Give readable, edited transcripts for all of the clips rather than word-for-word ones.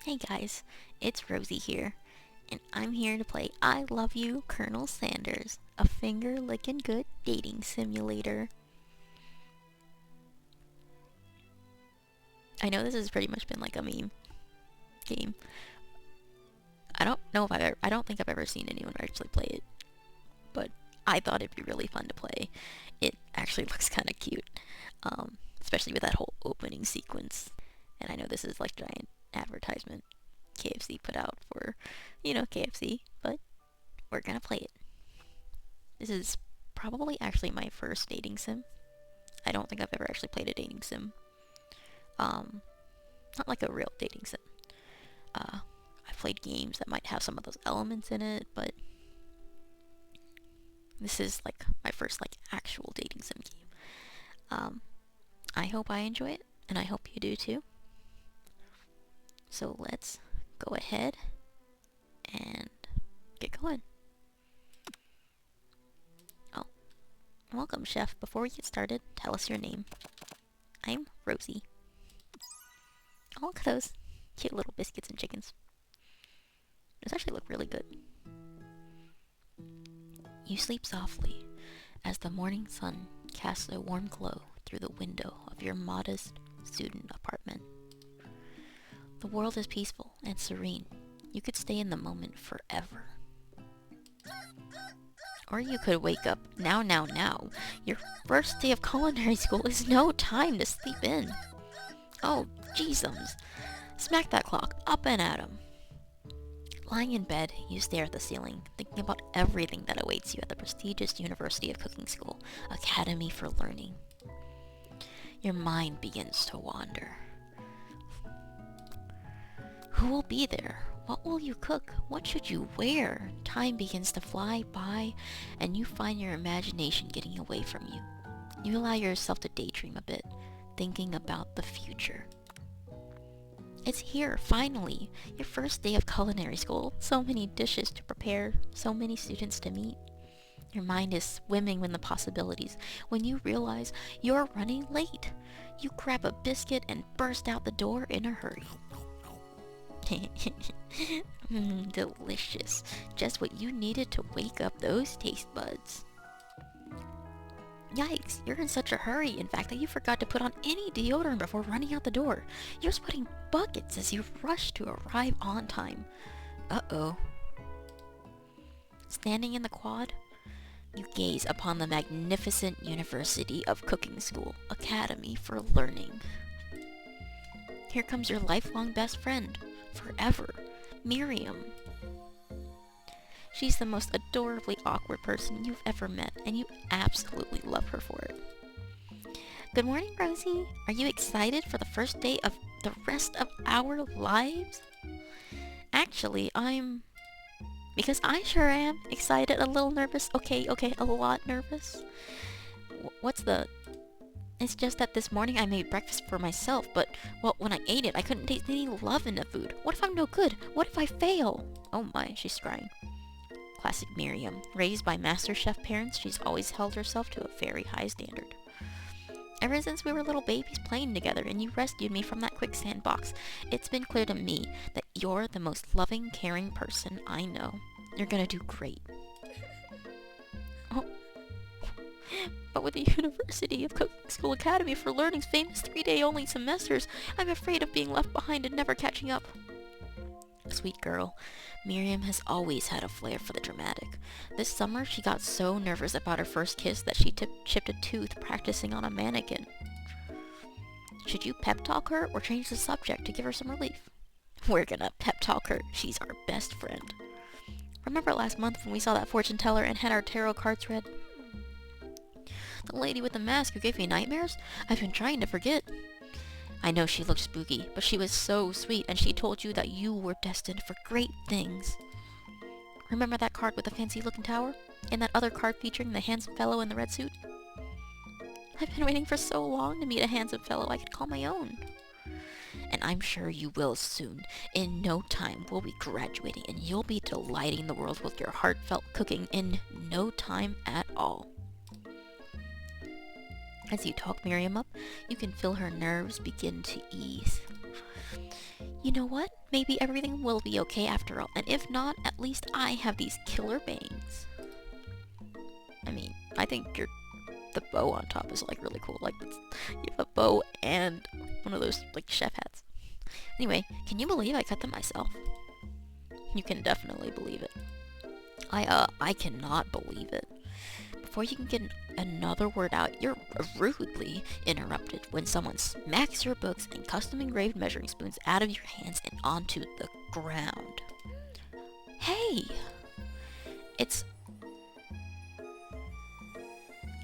Hey guys, it's Rosie here, and I'm here to play I Love You, Colonel Sanders, a finger-licking good dating simulator. I know this has pretty much been like a meme game. I don't think I've ever seen anyone actually play it, but I thought it'd be really fun to play. It actually looks kind of cute, especially with that whole opening sequence. And I know this is like giant advertisement KFC put out for, KFC, but we're gonna play it. This is probably actually my first dating sim. I don't think I've ever actually played a dating sim. Not like a real dating sim. I've played games that might have some of those elements in it, but this is like my first like actual dating sim game. I hope I enjoy it, and I hope you do too. So let's go ahead and get going. Oh, welcome, chef. Before we get started, tell us your name. I'm Rosie. Oh, look at those cute little biscuits and chickens. Those actually look really good. You sleep softly as the morning sun casts a warm glow through the window of your modest student apartment. The world is peaceful and serene. You could stay in the moment forever. Or you could wake up now. Your first day of culinary school is no time to sleep in. Oh, jeezums. Smack that clock up and at 'em. Lying in bed, you stare at the ceiling, thinking about everything that awaits you at the prestigious University of Cooking School, Academy for Learning. Your mind begins to wander. Who will be there? What will you cook? What should you wear? Time begins to fly by, and you find your imagination getting away from you. You allow yourself to daydream a bit, thinking about the future. It's here, finally! Your first day of culinary school. So many dishes to prepare, so many students to meet. Your mind is swimming in the possibilities when you realize you're running late. You grab a biscuit and burst out the door in a hurry. Delicious. Just what you needed to wake up those taste buds. Yikes, you're in such a hurry, in fact, that you forgot to put on any deodorant before running out the door. You're sweating buckets as you rush to arrive on time. Uh-oh. Standing in the quad, you gaze upon the magnificent University of Cooking School, Academy for Learning. Here comes your lifelong best friend, forever, Miriam. She's the most adorably awkward person you've ever met, and you absolutely love her for it. Good morning, Rosie. Are you excited for the first day of the rest of our lives? Actually, because I sure am excited, a little nervous. Okay, a lot nervous. It's just that this morning I made breakfast for myself, but, well, when I ate it, I couldn't taste any love in the food. What if I'm no good? What if I fail? Oh my, she's crying. Classic Miriam. Raised by master chef parents, she's always held herself to a very high standard. Ever since we were little babies playing together and you rescued me from that quicksand box, it's been clear to me that you're the most loving, caring person I know. You're gonna do great. Oh. But with the University of Cooking School Academy for Learning's famous 3-day-only semesters, I'm afraid of being left behind and never catching up. Sweet girl, Miriam has always had a flair for the dramatic. This summer, she got so nervous about her first kiss that she chipped a tooth practicing on a mannequin. Should you pep talk her or change the subject to give her some relief? We're gonna pep talk her. She's our best friend. Remember last month when we saw that fortune teller and had our tarot cards read? The lady with the mask who gave me nightmares? I've been trying to forget. I know she looked spooky, but she was so sweet, and she told you that you were destined for great things. Remember that card with the fancy-looking tower? And that other card featuring the handsome fellow in the red suit? I've been waiting for so long to meet a handsome fellow I could call my own. And I'm sure you will soon. In no time, we'll be graduating, and you'll be delighting the world with your heartfelt cooking in no time at all. As you talk Miriam up, you can feel her nerves begin to ease. You know what? Maybe everything will be okay after all, and if not, at least I have these killer bangs. I mean, I think the bow on top is like really cool. Like, you have a bow and one of those like chef hats. Anyway, can you believe I cut them myself? You can definitely believe it. I cannot believe it. Before you can get another word out, you're rudely interrupted when someone smacks your books and custom engraved measuring spoons out of your hands and onto the ground. Hey! It's...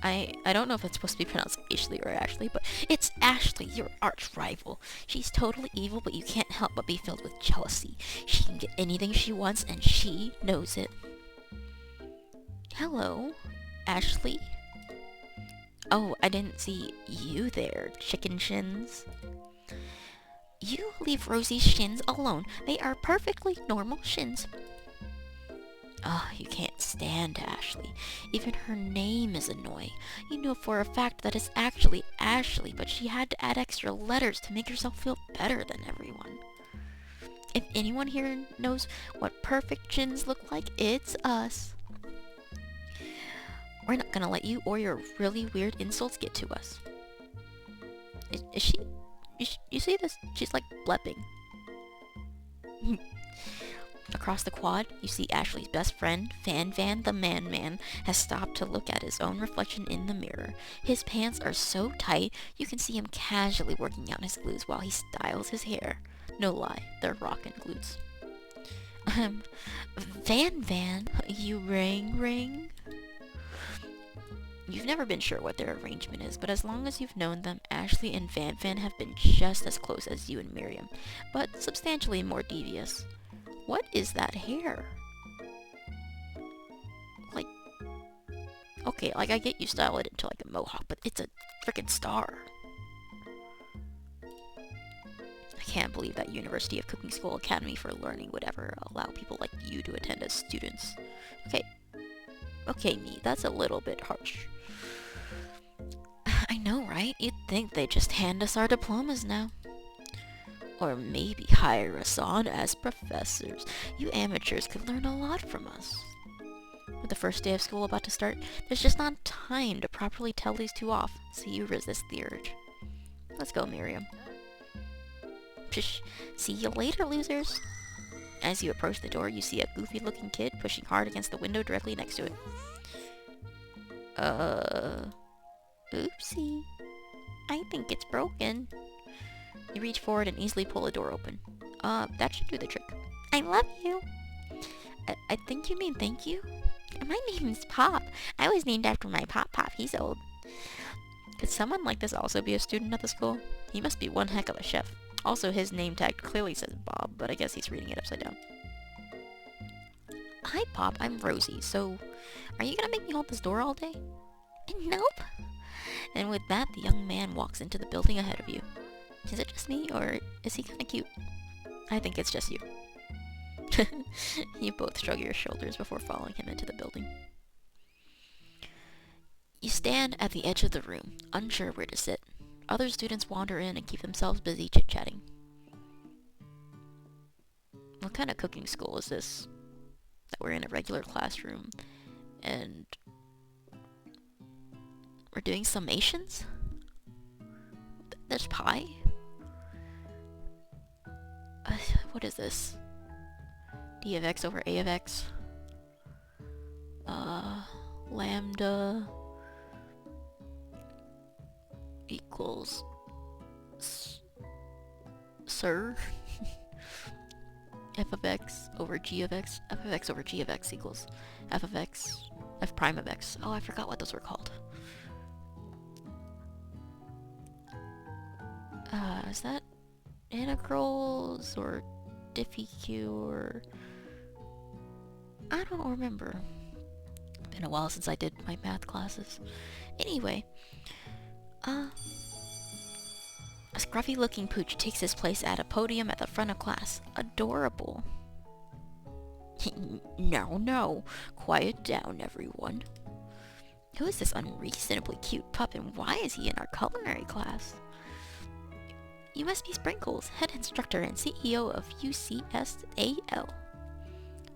I don't know if it's supposed to be pronounced Ashley or Ashley, but it's Ashley, your arch rival. She's totally evil, but you can't help but be filled with jealousy. She can get anything she wants, and she knows it. Hello, Ashley? Oh, I didn't see you there, chicken shins. You leave Rosie's shins alone. They are perfectly normal shins. Oh, you can't stand Ashley. Even her name is annoying. You know for a fact that it's actually Ashley, but she had to add extra letters to make herself feel better than everyone. If anyone here knows what perfect shins look like, it's us. We're not gonna let you or your really weird insults get to us. Is she? You see this? She's like blepping. Across the quad, you see Ashley's best friend, Van the Man, has stopped to look at his own reflection in the mirror. His pants are so tight, you can see him casually working out his glutes while he styles his hair. No lie, they're rockin' glutes. Van, you ring? You've never been sure what their arrangement is, but as long as you've known them, Ashley and Van have been just as close as you and Miriam, but substantially more devious. What is that hair? Like, okay, like I get you style it into like a mohawk, but it's a freaking star. I can't believe that University of Cooking School Academy for Learning would ever allow people like you to attend as students. Okay, me, that's a little bit harsh. I know, right? You'd think they'd just hand us our diplomas now. Or maybe hire us on as professors. You amateurs could learn a lot from us. With the first day of school about to start, there's just not time to properly tell these two off, so you resist the urge. Let's go, Miriam. Psh, see you later, losers. As you approach the door, you see a goofy-looking kid pushing hard against the window directly next to it. Oopsie. I think it's broken. You reach forward and easily pull the door open. That should do the trick. I love you. I think you mean thank you? My name's Pop. I was named after my Pop. He's old. Could someone like this also be a student at the school? He must be one heck of a chef. Also, his name tag clearly says Bob, but I guess he's reading it upside down. Hi, Pop. I'm Rosie. So, are you gonna make me hold this door all day? Nope. And with that, the young man walks into the building ahead of you. Is it just me, or is he kinda cute? I think it's just you. You both shrug your shoulders before following him into the building. You stand at the edge of the room, unsure where to sit. Other students wander in and keep themselves busy chit-chatting. What kind of cooking school is this? That we're in a regular classroom, and we're doing summations? There's pie? What is this? D of x over a of x. Lambda equals sir. F of x over g of x. F of x over g of x equals f of x, f prime of x. Oh, I forgot what those were called. Is that integrals or diffie-q or... I don't remember. Been a while since I did my math classes. Anyway, a scruffy looking pooch takes his place at a podium at the front of class. Adorable. No. Quiet down, everyone. Who is this unreasonably cute pup, and why is he in our culinary class? You must be Sprinkles, head instructor and CEO of UCSAL.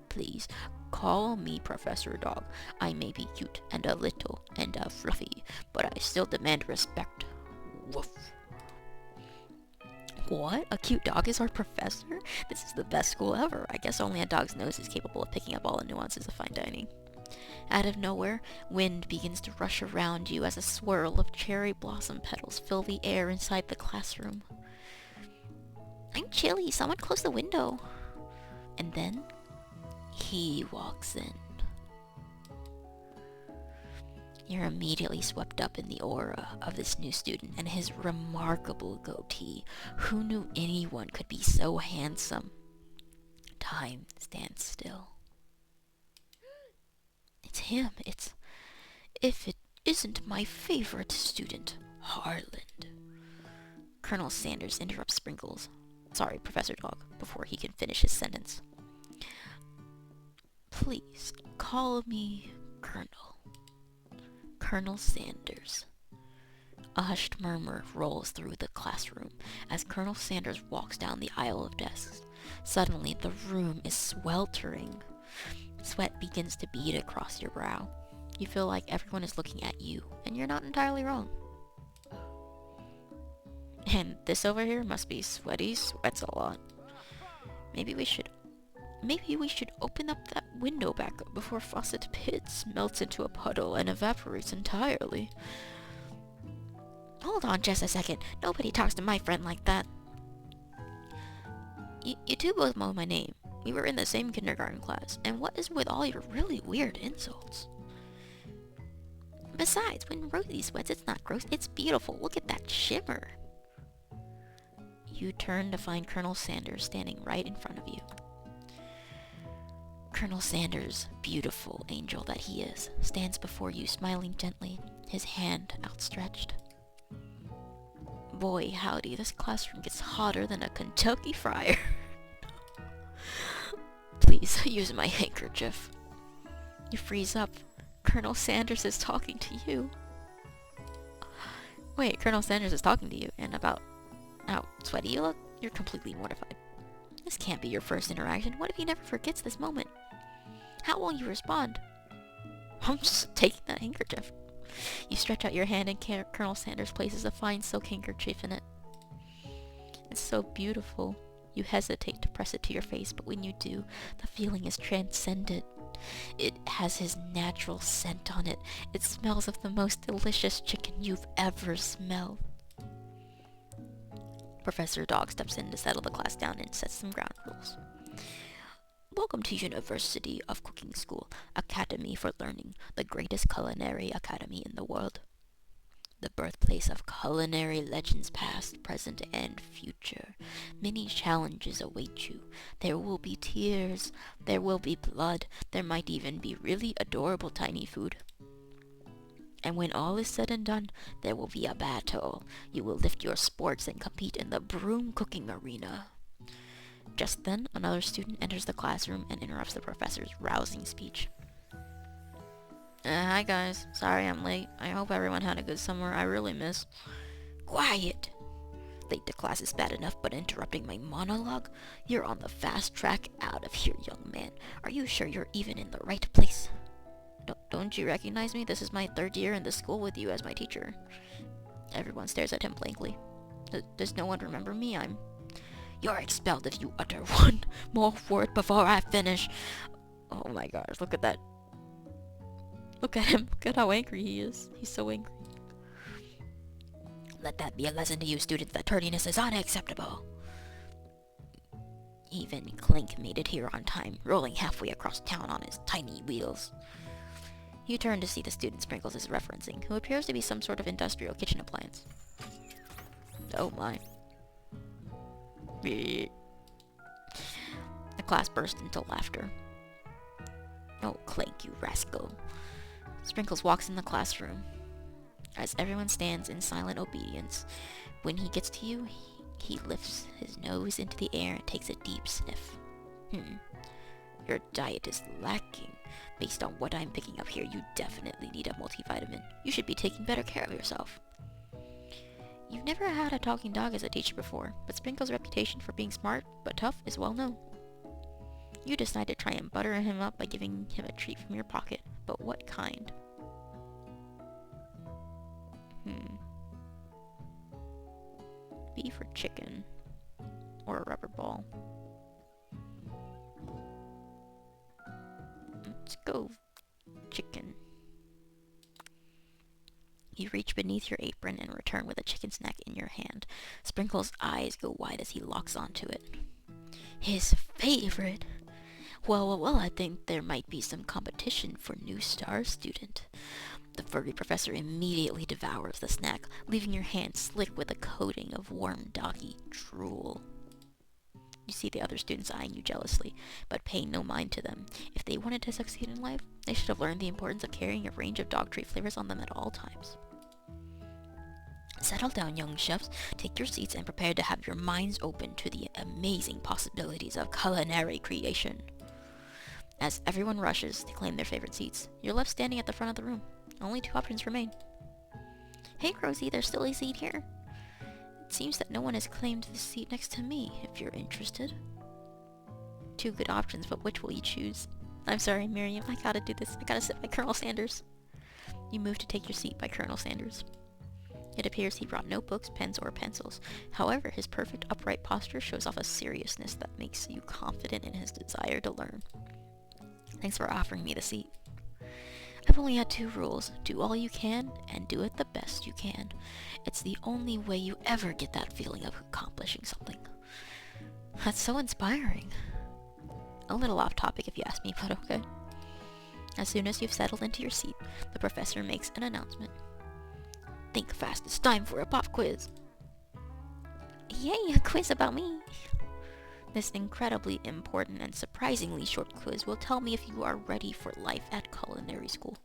Please, call me Professor Dog. I may be cute and a little and fluffy, but I still demand respect. Woof. What? A cute dog is our professor? This is the best school ever. I guess only a dog's nose is capable of picking up all the nuances of fine dining. Out of nowhere, wind begins to rush around you as a swirl of cherry blossom petals fill the air inside the classroom. I'm chilly. Someone close the window. And then, he walks in. You're immediately swept up in the aura of this new student and his remarkable goatee. Who knew anyone could be so handsome? Time stands still. It's him. If it isn't my favorite student, Harland. Colonel Sanders interrupts Sprinkles. Sorry, Professor Dog, before he can finish his sentence. Please, call me Colonel. Colonel Sanders. A hushed murmur rolls through the classroom as Colonel Sanders walks down the aisle of desks. Suddenly, the room is sweltering. Sweat begins to bead across your brow. You feel like everyone is looking at you, and you're not entirely wrong. And this over here must be sweaty, sweats a lot. Maybe we should open up that window back up before Fawcett Pitts melts into a puddle and evaporates entirely. Hold on just a second. Nobody talks to my friend like that. You two both know my name. We were in the same kindergarten class. And what is with all your really weird insults? Besides, when Rosie sweats, it's not gross. It's beautiful. Look at that shimmer. You turn to find Colonel Sanders standing right in front of you. Colonel Sanders, beautiful angel that he is, stands before you smiling gently, his hand outstretched. Boy, howdy, this classroom gets hotter than a Kentucky fryer. Please, use my handkerchief. You freeze up. Colonel Sanders is talking to you. Wait, Colonel Sanders is talking to you, and about how sweaty you look? You're completely mortified. This can't be your first interaction. What if he never forgets this moment? How will you respond? I'm just taking that handkerchief. You stretch out your hand and Colonel Sanders places a fine silk handkerchief in it. It's so beautiful. You hesitate to press it to your face, but when you do, the feeling is transcendent. It has his natural scent on it. It smells of the most delicious chicken you've ever smelled. Professor Dog steps in to settle the class down and sets some ground rules. Welcome to University of Cooking School, Academy for Learning, the greatest culinary academy in the world. The birthplace of culinary legends past, present, and future. Many challenges await you. There will be tears, there will be blood, there might even be really adorable tiny food. And when all is said and done, there will be a battle. You will lift your sports and compete in the broom cooking arena. Just then, another student enters the classroom and interrupts the professor's rousing speech. Hi guys, sorry I'm late. I hope everyone had a good summer. I really miss... Quiet! Late to class is bad enough, but interrupting my monologue? You're on the fast track out of here, young man. Are you sure you're even in the right place? Don't you recognize me? This is my third year in the school with you as my teacher. Everyone stares at him blankly. Does no one remember me? You're expelled if you utter one more word before I finish. Oh my gosh, look at that. Look at him. Look at how angry he is. He's so angry. Let that be a lesson to you students that tardiness is unacceptable. Even Clink made it here on time, rolling halfway across town on his tiny wheels. You turn to see the student Sprinkles is referencing, who appears to be some sort of industrial kitchen appliance. Oh my. The class burst into laughter. Oh, Clink, you rascal. Sprinkles walks in the classroom. As everyone stands in silent obedience, when he gets to you, he lifts his nose into the air and takes a deep sniff. Your diet is lacking. Based on what I'm picking up here, you definitely need a multivitamin. You should be taking better care of yourself. You've never had a talking dog as a teacher before, but Sprinkle's reputation for being smart but tough is well known. You decide to try and butter him up by giving him a treat from your pocket, but what kind? Beef or chicken? Or a rubber ball? Let's go chicken. You reach beneath your apron and return with a chicken snack in your hand. Sprinkle's eyes go wide as he locks onto it. His favorite? Well, I think there might be some competition for new star student. The furry professor immediately devours the snack, leaving your hand slick with a coating of warm doggy drool. You see the other students eyeing you jealously, but pay no mind to them. If they wanted to succeed in life, they should have learned the importance of carrying a range of dog treat flavors on them at all times. Settle down, young chefs. Take your seats and prepare to have your minds open to the amazing possibilities of culinary creation. As everyone rushes to claim their favorite seats, you're left standing at the front of the room. Only 2 options remain. Hey, Rosie, there's still a seat here. It seems that no one has claimed the seat next to me, if you're interested. 2 good options, but which will you choose? I'm sorry, Miriam, I gotta do this. I gotta sit by Colonel Sanders. You move to take your seat by Colonel Sanders. It appears he brought no books, pens, or pencils. However, his perfect upright posture shows off a seriousness that makes you confident in his desire to learn. Thanks for offering me the seat. I've only had 2 rules. Do all you can, and do it the best you can. It's the only way you ever get that feeling of accomplishing something. That's so inspiring. A little off topic if you ask me, but okay. As soon as you've settled into your seat, the professor makes an announcement. Think fast, it's time for a pop quiz. Yay, a quiz about me. This incredibly important and surprisingly short quiz will tell me if you are ready for life at culinary school.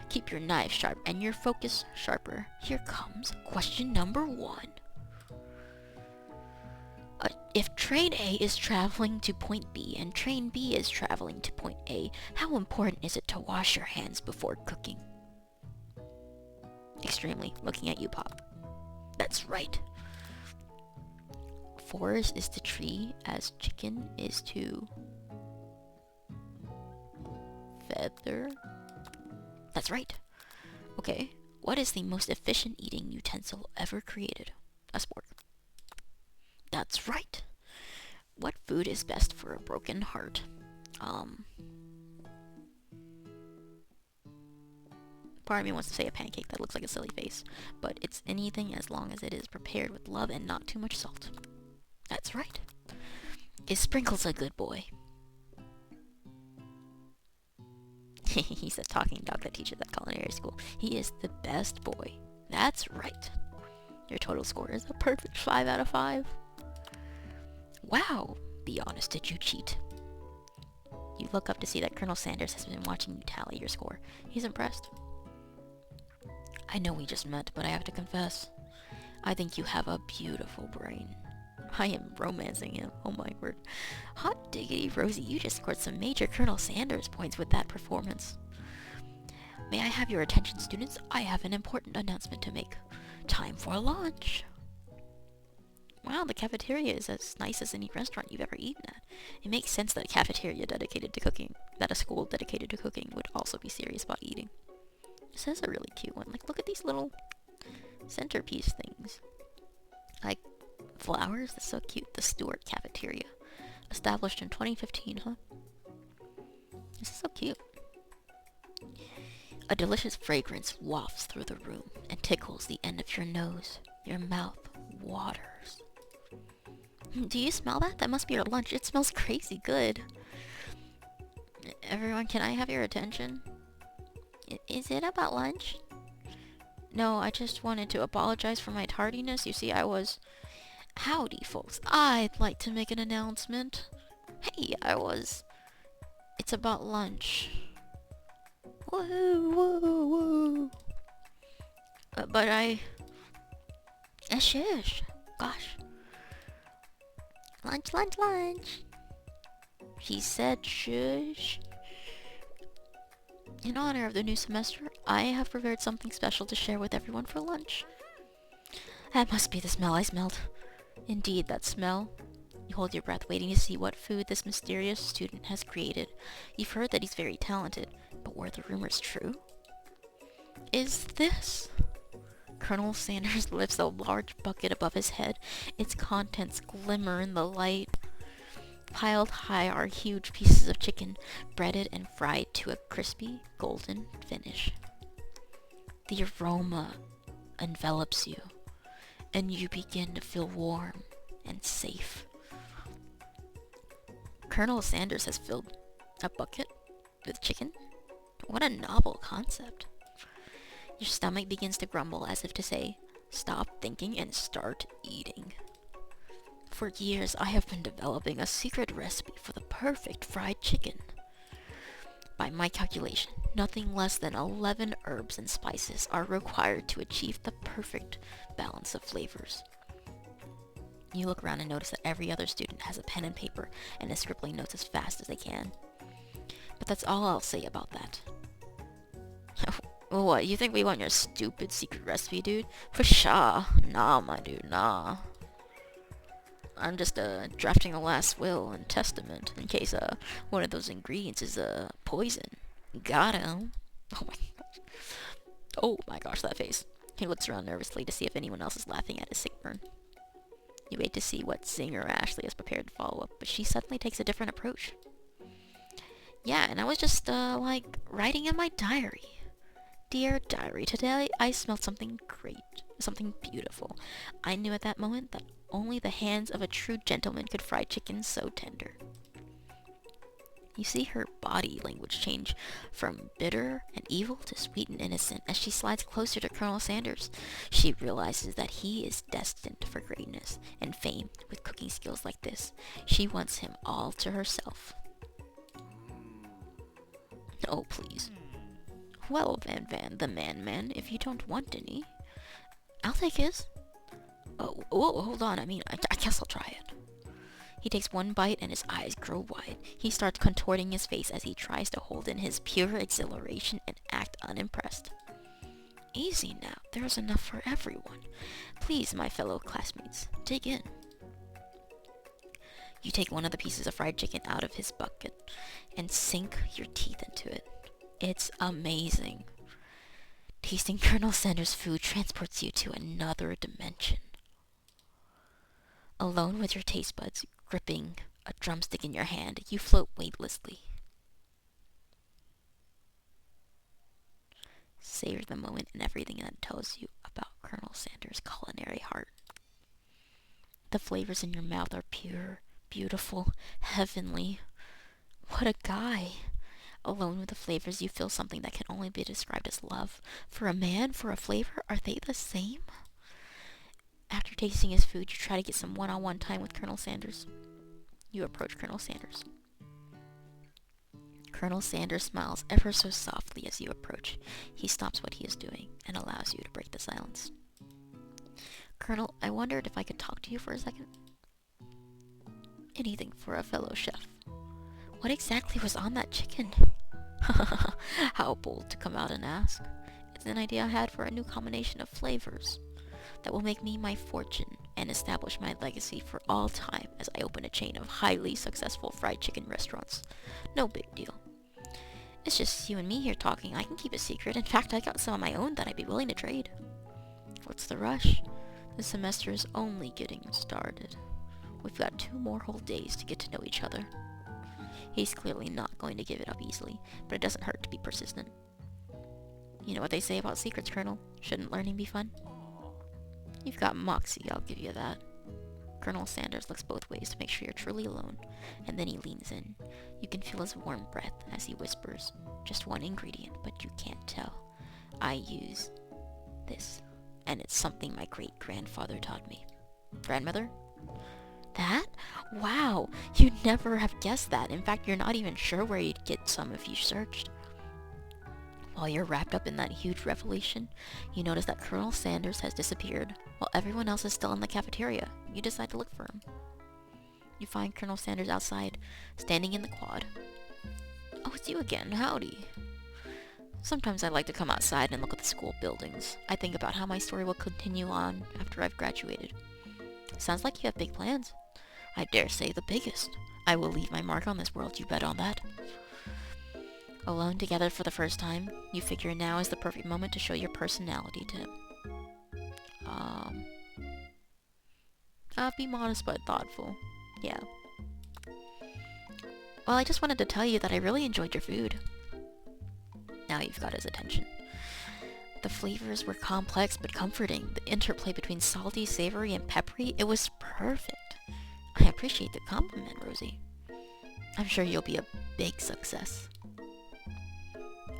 Keep your knife sharp and your focus sharper. Here comes question number 1. If train A is traveling to point B and train B is traveling to point A, how important is it to wash your hands before cooking? Extremely. Looking at you, Pop. That's right. Forest is to tree as chicken is to feather. That's right. Okay, what is the most efficient eating utensil ever created? A spork. That's right. What food is best for a broken heart? Part of me wants to say a pancake. That looks like a silly face. But it's anything as long as it is prepared with love and not too much salt. That's right. Is Sprinkles a good boy? He's a talking dog that teaches at culinary school. He is the best boy. That's right. Your total score is a perfect 5 out of 5. Wow. Be honest, did you cheat? You look up to see that Colonel Sanders has been watching you tally your score. He's impressed. I know we just met, but I have to confess, I think you have a beautiful brain. I am romancing him. Oh my word. Hot diggity, Rosie, you just scored some major Colonel Sanders points with that performance. May I have your attention, students? I have an important announcement to make. Time for lunch. Wow, the cafeteria is as nice as any restaurant you've ever eaten at. It makes sense that a cafeteria dedicated to cooking, that a school dedicated to cooking would also be serious about eating. This is a really cute one. Like, look at these little centerpiece things. Like, flowers? That's so cute. The Stewart Cafeteria. Established in 2015, huh? This is so cute. A delicious fragrance wafts through the room and tickles the end of your nose. Your mouth waters. Do you smell that? That must be your lunch. It smells crazy good. Everyone, can I have your attention? Is it about lunch? No, I just wanted to apologize for my tardiness. You see, Howdy, folks. I'd like to make an announcement. Hey, It's about lunch. Whoa. Shush. Gosh. Lunch. She said shush. In honor of the new semester, I have prepared something special to share with everyone for lunch. That must be the smell I smelled. Indeed, that smell. You hold your breath, waiting to see what food this mysterious student has created. You've heard that he's very talented, but were the rumors true? Is this... Colonel Sanders lifts a large bucket above his head. Its contents glimmer in the light. Piled high are huge pieces of chicken, breaded and fried to a crispy, golden finish. The aroma envelops you, and you begin to feel warm and safe. Colonel Sanders has filled a bucket with chicken? What a novel concept. Your stomach begins to grumble as if to say, stop thinking and start eating. For years, I have been developing a secret recipe for the perfect fried chicken. By my calculation, nothing less than 11 herbs and spices are required to achieve the perfect balance of flavors. You look around and notice that every other student has a pen and paper and is scribbling notes as fast as they can. But that's all I'll say about that. What, you think we want your stupid secret recipe, dude? Pshaw. Nah, my dude, nah. I'm just drafting a last will and testament in case one of those ingredients is poison. Got him. Oh my gosh. Oh my gosh, that face. He looks around nervously to see if anyone else is laughing at his sick burn. You wait to see what singer Ashley has prepared to follow up, but she suddenly takes a different approach. Yeah, and I was just writing in my diary. Dear diary, today I smelled something great, something beautiful. I knew at that moment that only the hands of a true gentleman could fry chicken so tender. You see her body language change from bitter and evil to sweet and innocent as she slides closer to Colonel Sanders. She realizes that he is destined for greatness and fame with cooking skills like this. She wants him all to herself. Oh, please. Well, Van, the man, if you don't want any, I'll take his. Oh, hold on, I guess I'll try it. He takes one bite and his eyes grow wide. He starts contorting his face as he tries to hold in his pure exhilaration and act unimpressed. Easy now, there's enough for everyone. Please, my fellow classmates, dig in. You take one of the pieces of fried chicken out of his bucket and sink your teeth into it. It's amazing. Tasting Colonel Sanders' food transports you to another dimension. Alone with your taste buds, gripping a drumstick in your hand, you float weightlessly. Savor the moment and everything that tells you about Colonel Sanders' culinary heart. The flavors in your mouth are pure, beautiful, heavenly. What a guy! Alone with the flavors, you feel something that can only be described as love. For a man, for a flavor, are they the same? After tasting his food, you try to get some one-on-one time with Colonel Sanders. You approach Colonel Sanders. Colonel Sanders smiles ever so softly as you approach. He stops what he is doing and allows you to break the silence. Colonel, I wondered if I could talk to you for a second. Anything for a fellow chef. What exactly was on that chicken? How bold to come out and ask. It's an idea I had for a new combination of flavors that will make me my fortune and establish my legacy for all time as I open a chain of highly successful fried chicken restaurants. No big deal. It's just you and me here talking. I can keep it secret. In fact, I got some of my own that I'd be willing to trade. What's the rush? The semester is only getting started. We've got 2 more whole days to get to know each other. He's clearly not going to give it up easily, but it doesn't hurt to be persistent. You know what they say about secrets, Colonel? Shouldn't learning be fun? You've got moxie, I'll give you that. Colonel Sanders looks both ways to make sure you're truly alone, and then he leans in. You can feel his warm breath as he whispers, just one ingredient, but you can't tell. I use this, and it's something my great-grandfather taught me. Grandmother? That? Wow, you'd never have guessed that. In fact, you're not even sure where you'd get some if you searched. While you're wrapped up in that huge revelation, you notice that Colonel Sanders has disappeared, while everyone else is still in the cafeteria. You decide to look for him. You find Colonel Sanders outside, standing in the quad. Oh, it's you again. Howdy. Sometimes I like to come outside and look at the school buildings. I think about how my story will continue on after I've graduated. Sounds like you have big plans. I dare say the biggest. I will leave my mark on this world, you bet on that. Alone together for the first time, you figure now is the perfect moment to show your personality to him. Be modest but thoughtful. Yeah. Well, I just wanted to tell you that I really enjoyed your food. Now you've got his attention. The flavors were complex but comforting. The interplay between salty, savory, and peppery, it was perfect. I appreciate the compliment, Rosie. I'm sure you'll be a big success.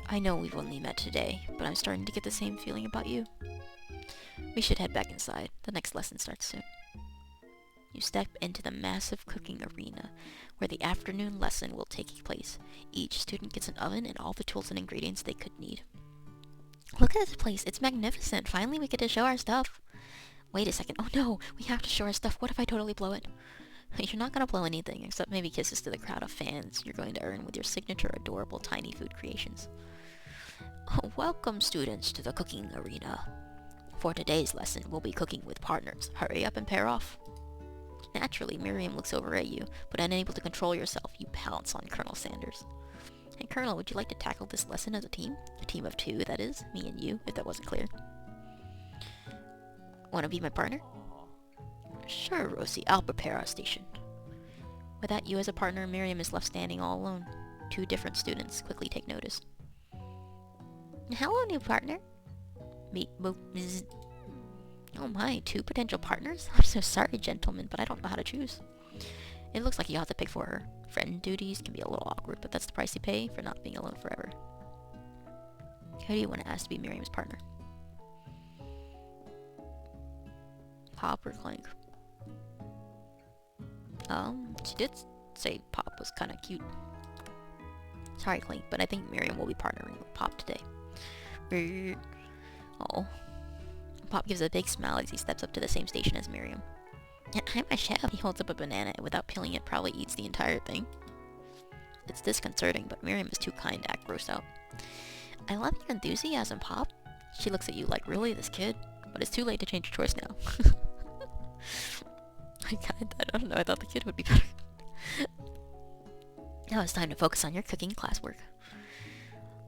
I know we've only met today, but I'm starting to get the same feeling about you. We should head back inside. The next lesson starts soon. You step into the massive cooking arena, where the afternoon lesson will take place. Each student gets an oven and all the tools and ingredients they could need. Look at this place. It's magnificent. Finally, we get to show our stuff. Wait a second. Oh no, we have to show our stuff. What if I totally blow it? You're not going to blow anything, except maybe kisses to the crowd of fans you're going to earn with your signature adorable tiny food creations. Welcome, students, to the cooking arena. For today's lesson, we'll be cooking with partners. Hurry up and pair off. Naturally, Miriam looks over at you, but unable to control yourself, you pounce on Colonel Sanders. Hey, Colonel, would you like to tackle this lesson as a team? A team of two, that is. Me and you, if that wasn't clear. Want to be my partner? Sure, Rosie, I'll prepare our station. Without you as a partner, Miriam is left standing all alone. Two different students quickly take notice. Hello, new partner. Oh my, two potential partners? I'm so sorry, gentlemen, but I don't know how to choose. It looks like you have to pick for her. Friend duties can be a little awkward, but that's the price you pay for not being alone forever. Who do you want to ask to be Miriam's partner? Pop or Clank? She did say Pop was kind of cute. Sorry, Clank, but I think Miriam will be partnering with Pop today. Oh. Pop gives a big smile as he steps up to the same station as Miriam. I'm a chef. He holds up a banana and without peeling it probably eats the entire thing. It's disconcerting, but Miriam is too kind to act grossed out. I love your enthusiasm, Pop. She looks at you like, really, this kid? But it's too late to change your choice now. I don't know, I thought the kid would be better. Now it's time to focus on your cooking classwork.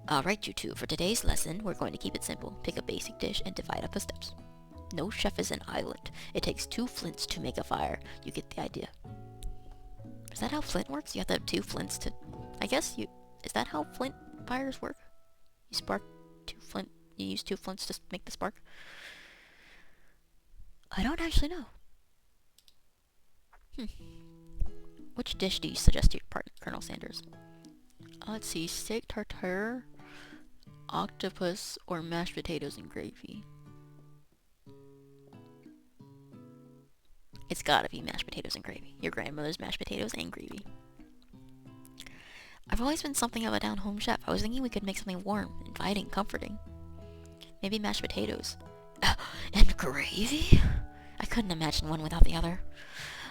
Alright, you two, for today's lesson, we're going to keep it simple. Pick a basic dish and divide up the steps. No chef is an island. It takes 2 flints to make a fire. You get the idea. Is that how flint works? You have to have 2 flints to... I guess you... Is that how flint fires work? You spark 2 flint... You use 2 flints to make the spark? I don't actually know. Which dish do you suggest to your partner, Colonel Sanders? Let's see, steak tartare, octopus, or mashed potatoes and gravy. It's gotta be mashed potatoes and gravy. Your grandmother's mashed potatoes and gravy. I've always been something of a down-home chef. I was thinking we could make something warm, inviting, comforting. Maybe mashed potatoes. And gravy? I couldn't imagine one without the other.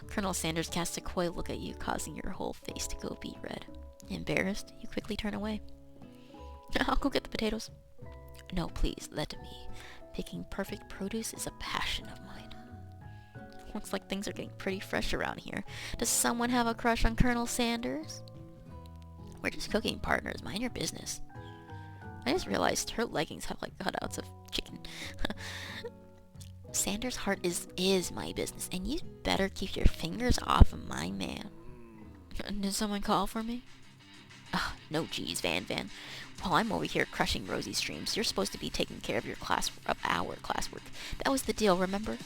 Colonel Sanders casts a coy look at you, causing your whole face to go beet red. Embarrassed, you quickly turn away. I'll go get the potatoes. No, please, let me. Picking perfect produce is a passion of mine. Looks like things are getting pretty fresh around here. Does someone have a crush on Colonel Sanders? We're just cooking partners. Mind your business. I just realized her leggings have like cutouts of chicken. Sanders' heart is my business, and you better keep your fingers off of my man. Did someone call for me? No geez, Van. While I'm over here crushing Rosie's dreams, you're supposed to be taking care of our classwork. That was the deal, remember?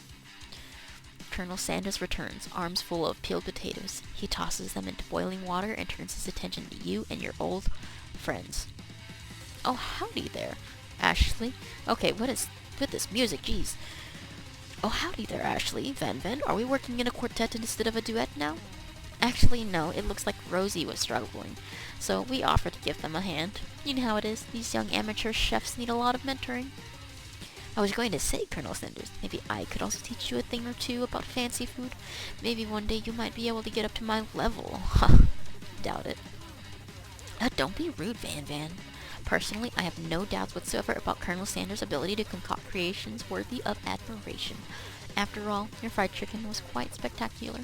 Colonel Sanders returns, arms full of peeled potatoes. He tosses them into boiling water and turns his attention to you and your old friends. Oh, howdy there, Ashley. Okay, what is with this music? Jeez. Oh, howdy there, Ashley. Van, are we working in a quartet instead of a duet now? Actually, no. It looks like Rosie was struggling, so we offered to give them a hand. You know how it is. These young amateur chefs need a lot of mentoring. I was going to say, Colonel Sanders, maybe I could also teach you a thing or two about fancy food. Maybe one day you might be able to get up to my level. Doubt it. Don't be rude, Van. Personally, I have no doubts whatsoever about Colonel Sanders' ability to concoct creations worthy of admiration. After all, your fried chicken was quite spectacular.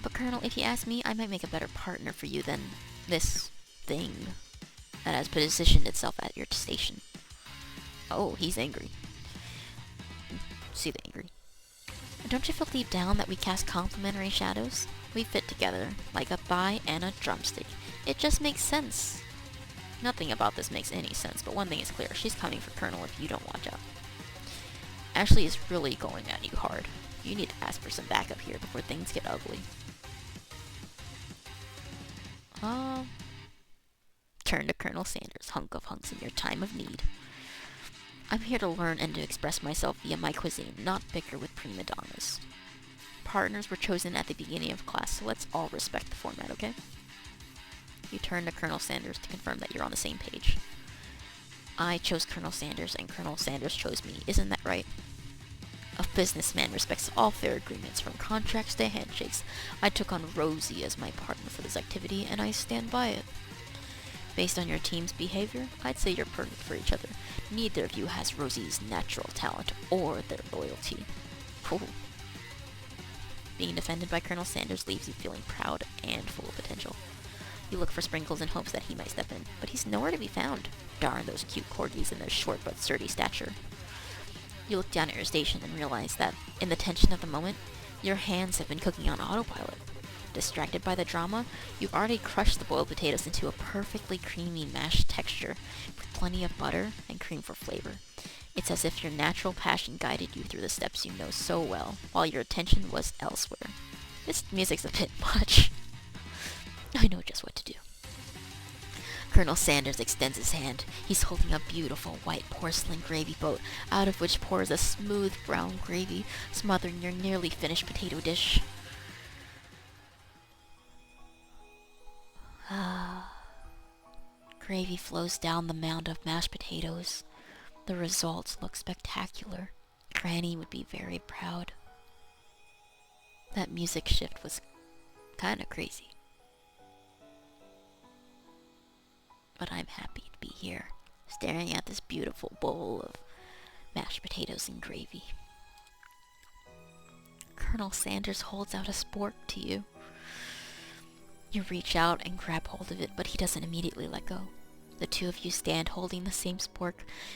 But Colonel, if you ask me, I might make a better partner for you than this thing that has positioned itself at your station. Oh, he's angry. See the angry. Don't you feel deep down that we cast complementary shadows? We fit together, like a thigh and a drumstick. It just makes sense. Nothing about this makes any sense, but one thing is clear. She's coming for Colonel if you don't watch out. Ashley is really going at you hard. You need to ask for some backup here before things get ugly. Turn to Colonel Sanders, hunk of hunks in your time of need. I'm here to learn and to express myself via my cuisine, not bicker with prima donnas. Partners were chosen at the beginning of class, so let's all respect the format, okay? You turn to Colonel Sanders to confirm that you're on the same page. I chose Colonel Sanders, and Colonel Sanders chose me. Isn't that right? A businessman respects all fair agreements, from contracts to handshakes. I took on Rosie as my partner for this activity, and I stand by it. Based on your team's behavior, I'd say you're perfect for each other. Neither of you has Rosie's natural talent or their loyalty. Ooh. Being defended by Colonel Sanders leaves you feeling proud and full of potential. You look for Sprinkles in hopes that he might step in, but he's nowhere to be found. Darn those cute corgis and their short but sturdy stature. You look down at your station and realize that, in the tension of the moment, your hands have been cooking on autopilot. Distracted by the drama, you've already crushed the boiled potatoes into a perfectly creamy mashed texture, with plenty of butter and cream for flavor. It's as if your natural passion guided you through the steps you know so well, while your attention was elsewhere. This music's a bit much. I know just what to do. Colonel Sanders extends his hand. He's holding a beautiful white porcelain gravy boat, out of which pours a smooth brown gravy, smothering your nearly finished potato dish. Gravy flows down the mound of mashed potatoes. The results look spectacular. Granny would be very proud. That music shift was kinda crazy. But I'm happy to be here, staring at this beautiful bowl of mashed potatoes and gravy. Colonel Sanders holds out a spork to you. You reach out and grab hold of it, but he doesn't immediately let go. The two of you stand holding the same spork,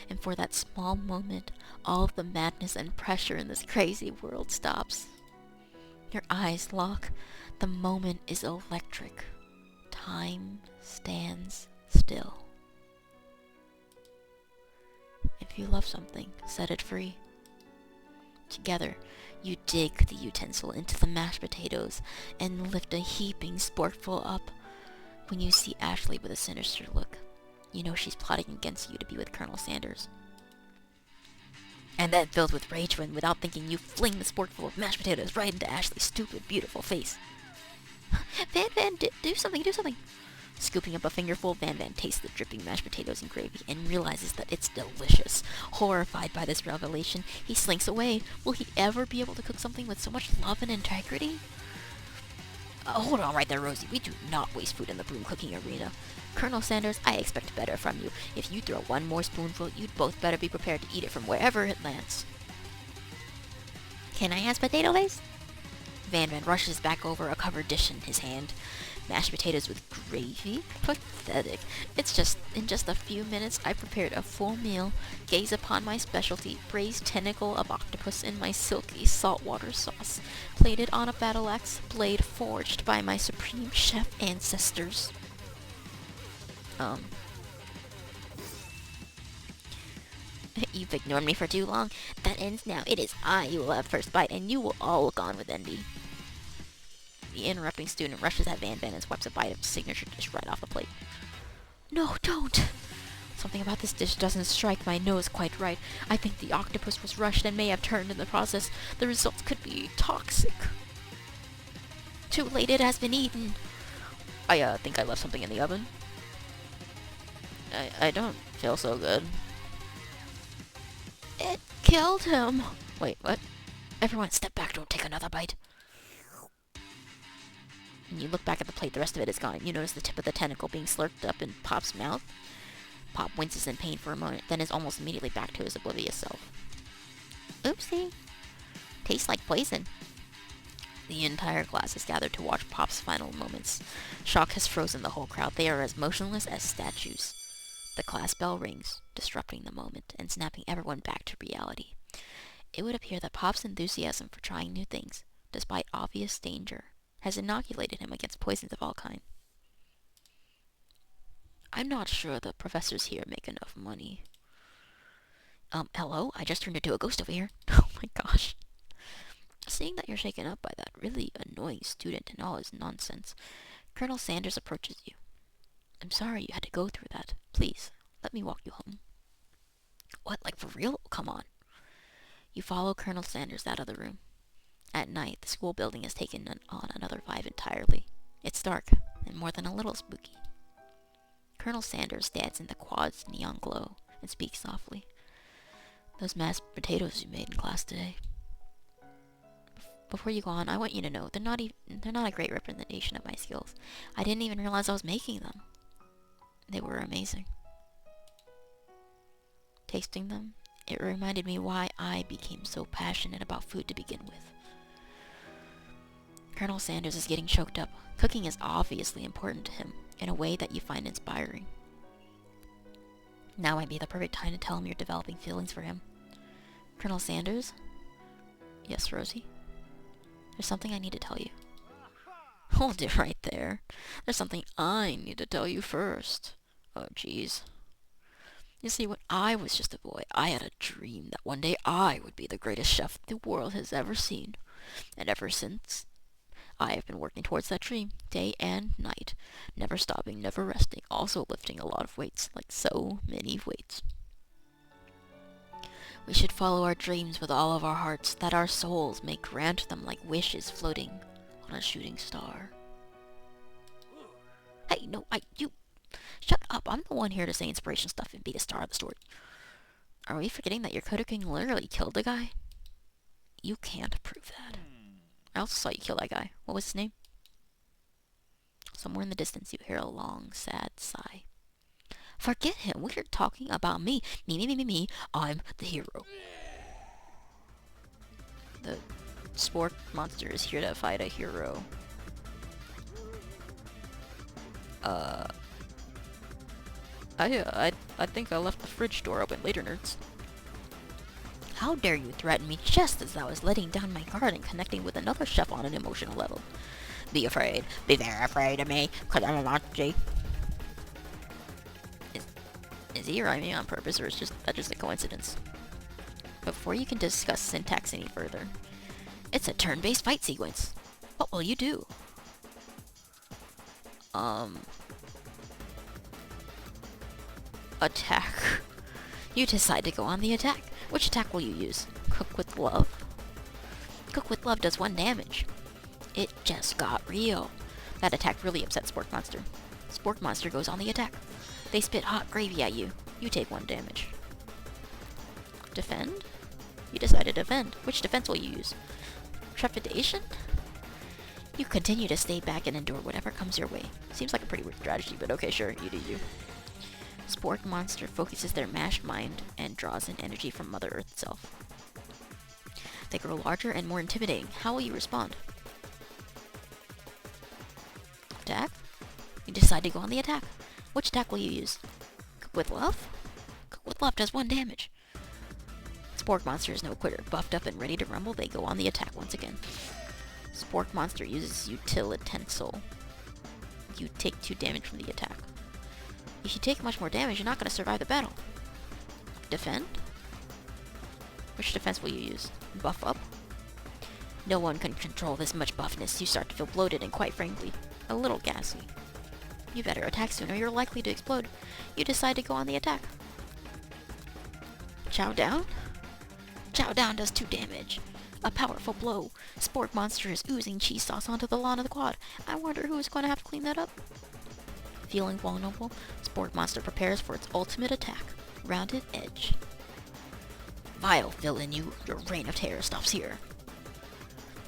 and for that small moment, all of the madness and pressure in this crazy world stops. Your eyes lock. The moment is electric. Time stands still. If you love something, set it free. Together, you dig the utensil into the mashed potatoes and lift a heaping sporkful up. When you see Ashley with a sinister look, you know she's plotting against you to be with Colonel Sanders. And then, filled with rage, when without thinking, you fling the sporkful of mashed potatoes right into Ashley's stupid, beautiful face. Van, do something, do something. Scooping up a fingerful, Van tastes the dripping mashed potatoes and gravy and realizes that it's delicious. Horrified by this revelation, he slinks away. Will he ever be able to cook something with so much love and integrity? Hold on right there, Rosie. We do not waste food in the broom cooking arena. Colonel Sanders, I expect better from you. If you throw one more spoonful, you'd both better be prepared to eat it from wherever it lands. Can I ask potato lace? Van rushes back over a covered dish in his hand. Mashed potatoes with gravy? Pathetic. In just a few minutes, I prepared a full meal. Gaze upon my specialty, braised tentacle of octopus in my silky saltwater sauce, plated on a battle axe blade forged by my supreme chef ancestors. You've ignored me for too long. That ends now. It is I who will have first bite, and you will all look on with envy. The interrupting student rushes at Van and swipes a bite of his signature dish right off the plate. No, don't! Something about this dish doesn't strike my nose quite right. I think the octopus was rushed and may have turned in the process. The results could be toxic. Too late, it has been eaten. I think I left something in the oven. I don't feel so good. It killed him. Wait, what? Everyone step back, don't take another bite. And you look back at the plate, the rest of it is gone. You notice the tip of the tentacle being slurped up in Pop's mouth. Pop winces in pain for a moment, then is almost immediately back to his oblivious self. Oopsie. Tastes like poison. The entire class is gathered to watch Pop's final moments. Shock has frozen the whole crowd. They are as motionless as statues. The class bell rings, disrupting the moment and snapping everyone back to reality. It would appear that Pop's enthusiasm for trying new things, despite obvious danger, has inoculated him against poisons of all kinds. I'm not sure the professors here make enough money. Hello? I just turned into a ghost over here. Oh my gosh. Seeing that you're shaken up by that really annoying student and all his nonsense, Colonel Sanders approaches you. I'm sorry you had to go through that. Please, let me walk you home. What, like for real? Come on. You follow Colonel Sanders out of the room. At night, the school building has taken on another vibe entirely. It's dark, and more than a little spooky. Colonel Sanders stands in the quad's neon glow and speaks softly. Those mashed potatoes you made in class today. Before you go on, I want you to know they're not a great representation of my skills. I didn't even realize I was making them. They were amazing. Tasting them, it reminded me why I became so passionate about food to begin with. Colonel Sanders is getting choked up. Cooking is obviously important to him in a way that you find inspiring. Now might be the perfect time to tell him you're developing feelings for him. Colonel Sanders? Yes, Rosie? There's something I need to tell you. Hold it right there. There's something I need to tell you first. Oh, jeez. You see, when I was just a boy, I had a dream that one day I would be the greatest chef the world has ever seen. And ever since, I have been working towards that dream, day and night, never stopping, never resting, also lifting a lot of weights, like so many weights. We should follow our dreams with all of our hearts, that our souls may grant them like wishes floating on a shooting star. Hey, no, you... Shut up, I'm the one here to say inspiration stuff and be the star of the story. Are we forgetting that your cooking literally killed the guy? You can't prove that. I also saw you kill that guy. What was his name? Somewhere in the distance you hear a long, sad sigh. Forget him. We're talking about me. Me. I'm the hero. The spork monster is here to fight a hero. I think I left the fridge door open later, nerds. How dare you threaten me just as I was letting down my guard and connecting with another chef on an emotional level. Be afraid. Be very afraid of me, because I'm a monster. Is he rhyming on purpose, or is that just a coincidence? Before you can discuss syntax any further, it's a turn-based fight sequence. What will you do? Attack. You decide to go on the attack. Which attack will you use? Cook with love? Cook with love does 1 damage. It just got real. That attack really upset Spork Monster. Spork Monster goes on the attack. They spit hot gravy at you. You take 1 damage. Defend? You decide to defend. Which defense will you use? Trepidation? You continue to stay back and endure whatever comes your way. Seems like a pretty weird strategy, but okay, sure, you do you. Spork Monster focuses their mashed mind and draws in energy from Mother Earth itself. They grow larger and more intimidating. How will you respond? Attack? You decide to go on the attack. Which attack will you use? Cook with love? Cook with love does 1 damage. Spork Monster is no quitter. Buffed up and ready to rumble, they go on the attack once again. Spork Monster uses Utilitensile. You take 2 damage from the attack. If you take much more damage, you're not going to survive the battle. Defend? Which defense will you use? Buff up? No one can control this much buffness. You start to feel bloated and, quite frankly, a little gassy. You better attack soon or you're likely to explode. You decide to go on the attack. Chow down? Chow down does 2 damage. A powerful blow. Spork Monster is oozing cheese sauce onto the lawn of the quad. I wonder who is going to have to clean that up. Feeling vulnerable, Spork Monster prepares for its ultimate attack. Rounded Edge. Vile villain, your reign of terror stops here.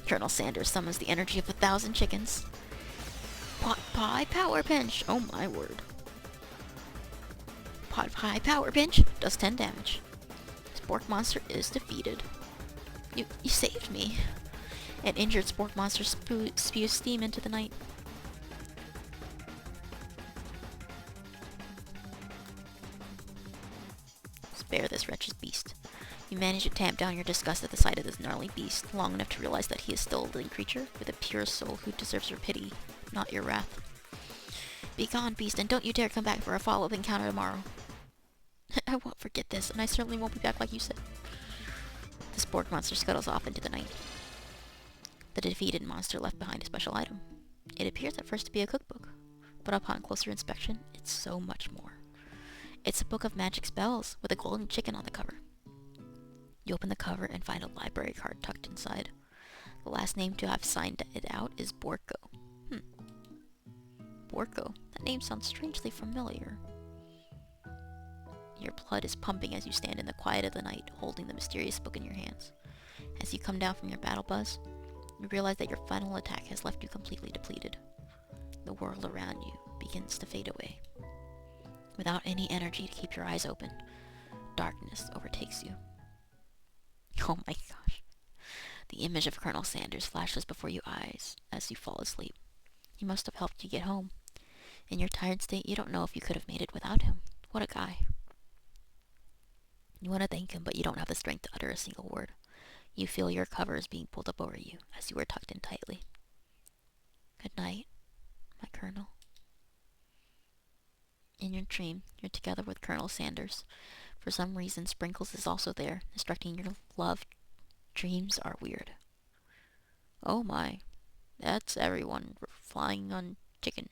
Colonel Sanders summons the energy of 1,000 chickens. Pot pie power pinch! Oh my word. Pot pie power pinch does 10 damage. Spork monster is defeated. You saved me. An injured spork monster spews steam into the night. Spare this wretched beast. You manage to tamp down your disgust at the sight of this gnarly beast, long enough to realize that he is still a living creature with a pure soul who deserves your pity, not your wrath. Be gone, beast, and don't you dare come back for a follow-up encounter tomorrow. I won't forget this, and I certainly won't be back like you said. The spork monster scuttles off into the night. The defeated monster left behind a special item. It appears at first to be a cookbook, but upon closer inspection, it's so much more. It's a book of magic spells with a golden chicken on the cover. You open the cover and find a library card tucked inside. The last name to have signed it out is Borko. Borko? That name sounds strangely familiar. Your blood is pumping as you stand in the quiet of the night, holding the mysterious book in your hands. As you come down from your battle buzz, you realize that your final attack has left you completely depleted. The world around you begins to fade away. Without any energy to keep your eyes open, darkness overtakes you. Oh my gosh. The image of Colonel Sanders flashes before your eyes as you fall asleep. He must have helped you get home. In your tired state, you don't know if you could have made it without him. What a guy. You want to thank him, but you don't have the strength to utter a single word. You feel your covers being pulled up over you as you are tucked in tightly. Good night, my Colonel. In your dream, you're together with Colonel Sanders. For some reason, Sprinkles is also there, instructing your love. Dreams are weird. Oh my. That's everyone flying on chicken.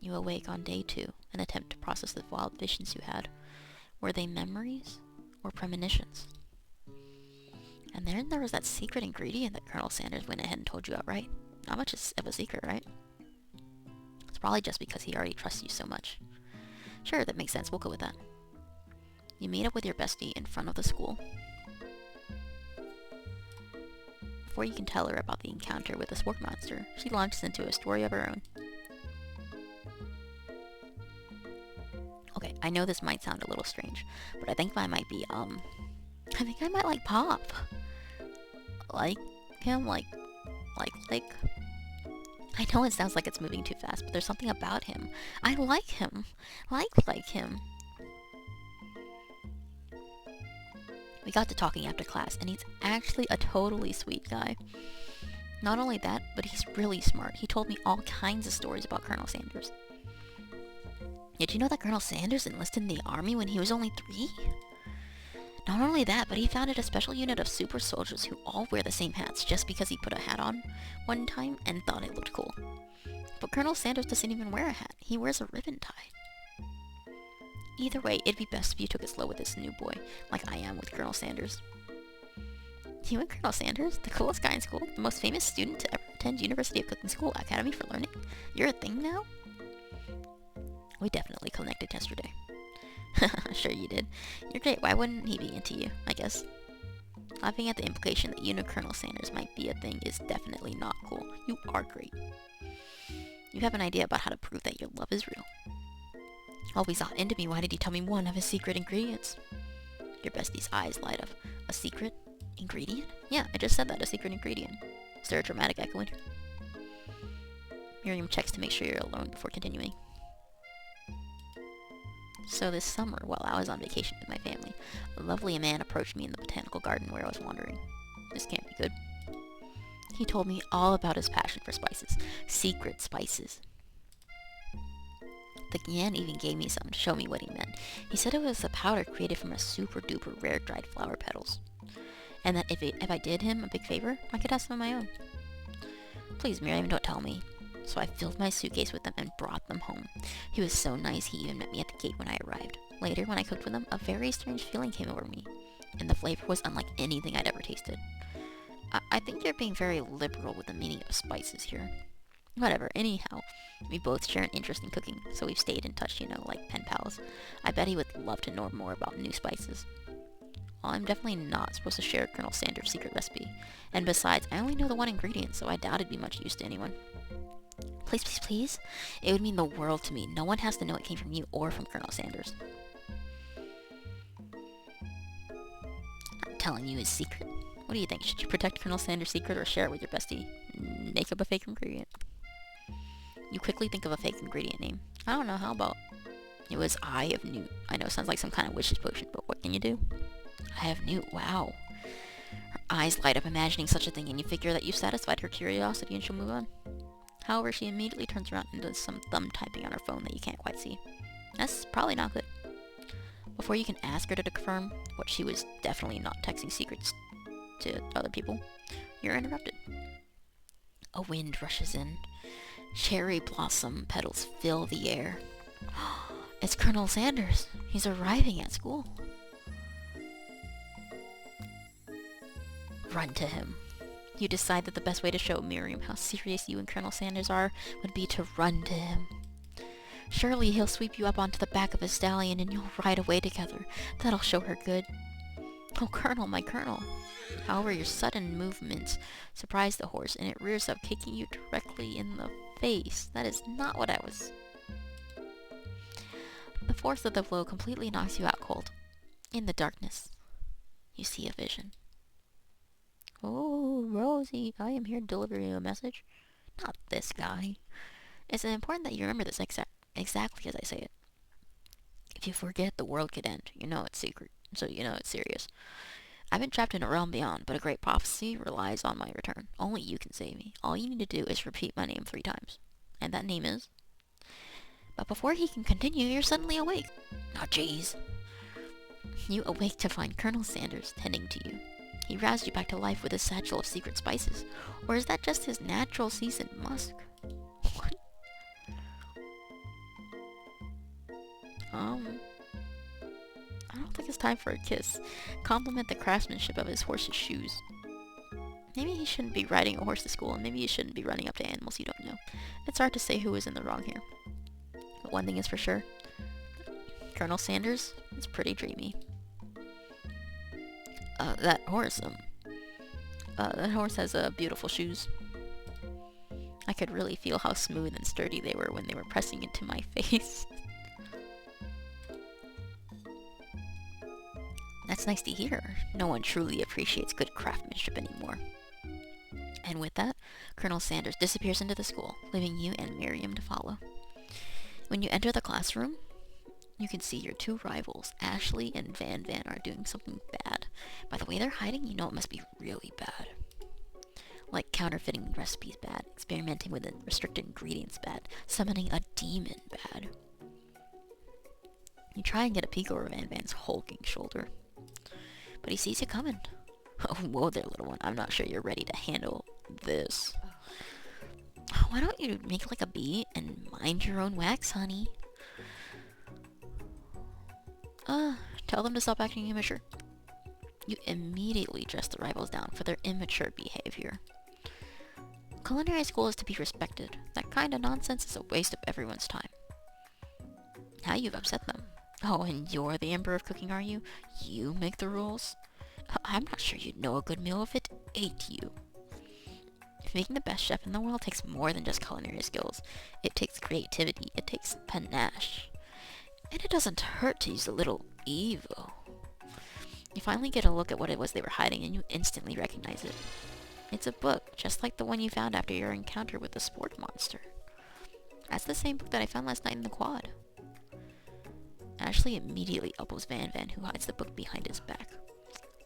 You awake on day 2 and attempt to process the wild visions you had. Were they memories or premonitions? And then there was that secret ingredient that Colonel Sanders went ahead and told you outright. Not much of a secret, right? It's probably just because he already trusts you so much. Sure, that makes sense. We'll go with that. You meet up with your bestie in front of the school. Before you can tell her about the encounter with the spork monster, she launches into a story of her own. Okay, I know this might sound a little strange, but I think I might be, I think I might like Pop. Like him, like, I know it sounds like it's moving too fast, but there's something about him. I like him. Like him. We got to talking after class, and he's actually a totally sweet guy. Not only that, but he's really smart. He told me all kinds of stories about Colonel Sanders. Did you know that Colonel Sanders enlisted in the army when he was only 3? Not only that, but he founded a special unit of super soldiers who all wear the same hats just because he put a hat on one time and thought it looked cool. But Colonel Sanders doesn't even wear a hat. He wears a ribbon tie. Either way, it'd be best if you took it slow with this new boy, like I am with Colonel Sanders. You and Colonel Sanders? The coolest guy in school? The most famous student to ever attend University of Cooking School Academy for Learning? You're a thing now? We definitely connected yesterday. Sure you did. You're great. Why wouldn't he be into you, I guess? Laughing at the implication that you and Colonel Sanders might be a thing is definitely not cool. You are great. You have an idea about how to prove that your love is real. Always ought into me, why did he tell me one of his secret ingredients? Your bestie's eyes light up. A secret ingredient? Yeah, I just said that, a secret ingredient. Is there a dramatic echo in here? Miriam checks to make sure you're alone before continuing. So this summer, while I was on vacation with my family, a lovely man approached me in the botanical garden where I was wandering. This can't be good. He told me all about his passion for spices. Secret spices. The man even gave me some to show me what he meant. He said it was a powder created from a super duper rare dried flower petals. And that if I did him a big favor, I could have some of my own. Please, Miriam, don't tell me. So I filled my suitcase with them and brought them home. He was so nice, he even met me at the gate when I arrived. Later, when I cooked with him, a very strange feeling came over me, and the flavor was unlike anything I'd ever tasted. I think you're being very liberal with the meaning of spices here. Whatever, anyhow, we both share an interest in cooking, so we've stayed in touch, like pen pals. I bet he would love to know more about new spices. Well, I'm definitely not supposed to share Colonel Sanders' secret recipe. And besides, I only know the one ingredient, so I doubt it'd be much use to anyone. Please, please, please? It would mean the world to me. No one has to know it came from you or from Colonel Sanders. I'm telling you his secret. What do you think? Should you protect Colonel Sanders' secret or share it with your bestie? Make up a fake ingredient. You quickly think of a fake ingredient name. I don't know, how about... It was Eye of Newt. I know it sounds like some kind of witch's potion, but what can you do? Eye of Newt, wow. Her eyes light up imagining such a thing, and you figure that you've satisfied her curiosity and she'll move on. However, she immediately turns around and does some thumb typing on her phone that you can't quite see. That's probably not good. Before you can ask her to confirm what she was definitely not texting secrets to other people, you're interrupted. A wind rushes in. Cherry blossom petals fill the air. It's Colonel Sanders. He's arriving at school. Run to him. You decide that the best way to show Miriam how serious you and Colonel Sanders are would be to run to him. Surely he'll sweep you up onto the back of a stallion and you'll ride away together. That'll show her good. Oh, Colonel, my Colonel. However, your sudden movements surprise the horse and it rears up, kicking you directly in the face. That is not what I was... The force of the blow completely knocks you out cold. In the darkness, you see a vision. Oh, Rosie, I am here to deliver you a message. Not this guy. It's important that you remember this exactly as I say it. If you forget, the world could end. You know it's secret, so you know it's serious. I've been trapped in a realm beyond, but a great prophecy relies on my return. Only you can save me. All you need to do is repeat my name 3 times. And that name is... But before he can continue, you're suddenly awake. Oh, jeez. You awake to find Colonel Sanders tending to you. He roused you back to life with a satchel of secret spices. Or is that just his natural seasoned musk? What? I don't think it's time for a kiss. Compliment the craftsmanship of his horse's shoes. Maybe he shouldn't be riding a horse to school, and maybe you shouldn't be running up to animals you don't know. It's hard to say who is in the wrong here. But one thing is for sure. Colonel Sanders is pretty dreamy. That horse has beautiful shoes. I could really feel how smooth and sturdy they were when they were pressing into my face. That's nice to hear. No one truly appreciates good craftsmanship anymore. And with that, Colonel Sanders disappears into the school, leaving you and Miriam to follow. When you enter the classroom, you can see your 2 rivals, Ashley and Van Van, are doing something bad. By the way they're hiding, you know it must be really bad. Like counterfeiting recipes bad, experimenting with restricted ingredients bad, summoning a demon bad. You try and get a peek over Van Van's hulking shoulder, but he sees you coming. Oh, whoa there, little one. I'm not sure you're ready to handle this. Why don't you make like a bee and mind your own wax, honey? Tell them to stop acting immature. You immediately dress the rivals down for their immature behavior. Culinary school is to be respected. That kind of nonsense is a waste of everyone's time. Now you've upset them. Oh, and you're the emperor of cooking, are you? You make the rules? I'm not sure you'd know a good meal if it ate you. Making the best chef in the world takes more than just culinary skills. It takes creativity. It takes panache. And it doesn't hurt to use a little evil. You finally get a look at what it was they were hiding, and you instantly recognize it. It's a book, just like the one you found after your encounter with the sport monster. That's the same book that I found last night in the quad. Ashley immediately elbows Van Van, who hides the book behind his back.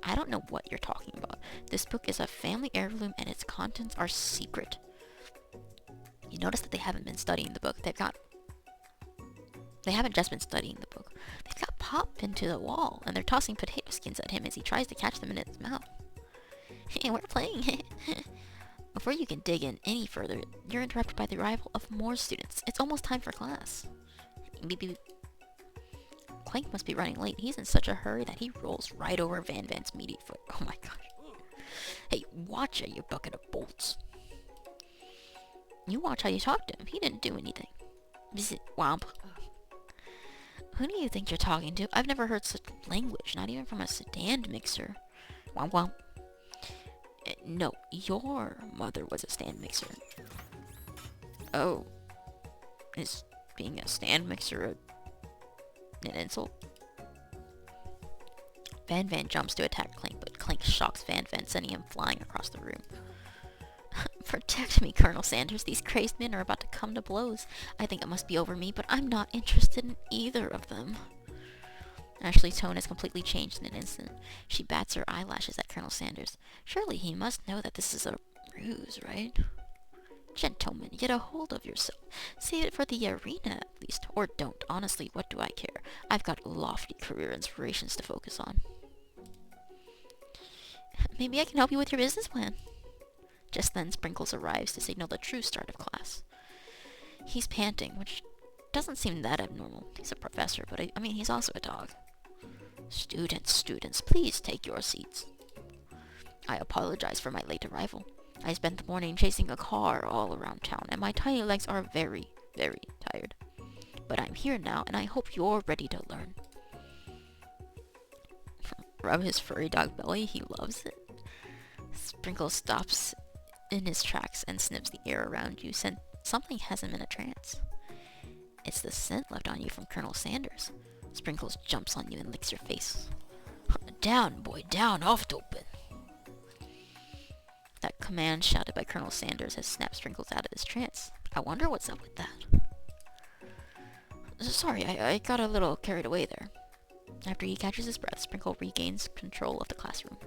I don't know what you're talking about. This book is a family heirloom and its contents are secret. You notice that they haven't been studying the book. They haven't just been studying the book. They've got popped into the wall and they're tossing potato skins at him as he tries to catch them in his mouth. Hey, we're playing. Before you can dig in any further, you're interrupted by the arrival of more students. It's almost time for class. Beep, beep. Clank must be running late. He's in such a hurry that he rolls right over Van Van's meaty foot. Oh my gosh. Hey, watch it, you bucket of bolts. You watch how you talk to him. He didn't do anything. Visit Womp. Who do you think you're talking to? I've never heard such language, not even from a stand mixer. Womp womp. No, your mother was a stand mixer. Oh. Is being a stand mixer an insult? Van Van jumps to attack Clink, but Clink shocks Van Van, sending him flying across the room. Protect me, Colonel Sanders. These crazed men are about to come to blows. I think it must be over me, but I'm not interested in either of them. Ashley's tone has completely changed in an instant. She bats her eyelashes at Colonel Sanders. Surely he must know that this is a ruse, right? Gentlemen, get a hold of yourself. Save it for the arena, at least. Or don't. Honestly, what do I care? I've got lofty career inspirations to focus on. Maybe I can help you with your business plan. Just then, Sprinkles arrives to signal the true start of class. He's panting, which doesn't seem that abnormal. He's a professor, but I mean, he's also a dog. Students, please take your seats. I apologize for my late arrival. I spent the morning chasing a car all around town, and my tiny legs are very, very tired. But I'm here now, and I hope you're ready to learn. Rub his furry dog belly, he loves it. Sprinkles stops in his tracks and sniffs the air around you, since something has him in a trance. It's the scent left on you from Colonel Sanders. Sprinkles jumps on you and licks your face. Down, boy, down, off to open. That command shouted by Colonel Sanders has snapped Sprinkles out of his trance. I wonder what's up with that. Sorry, I got a little carried away there. After he catches his breath, Sprinkle regains control of the classroom.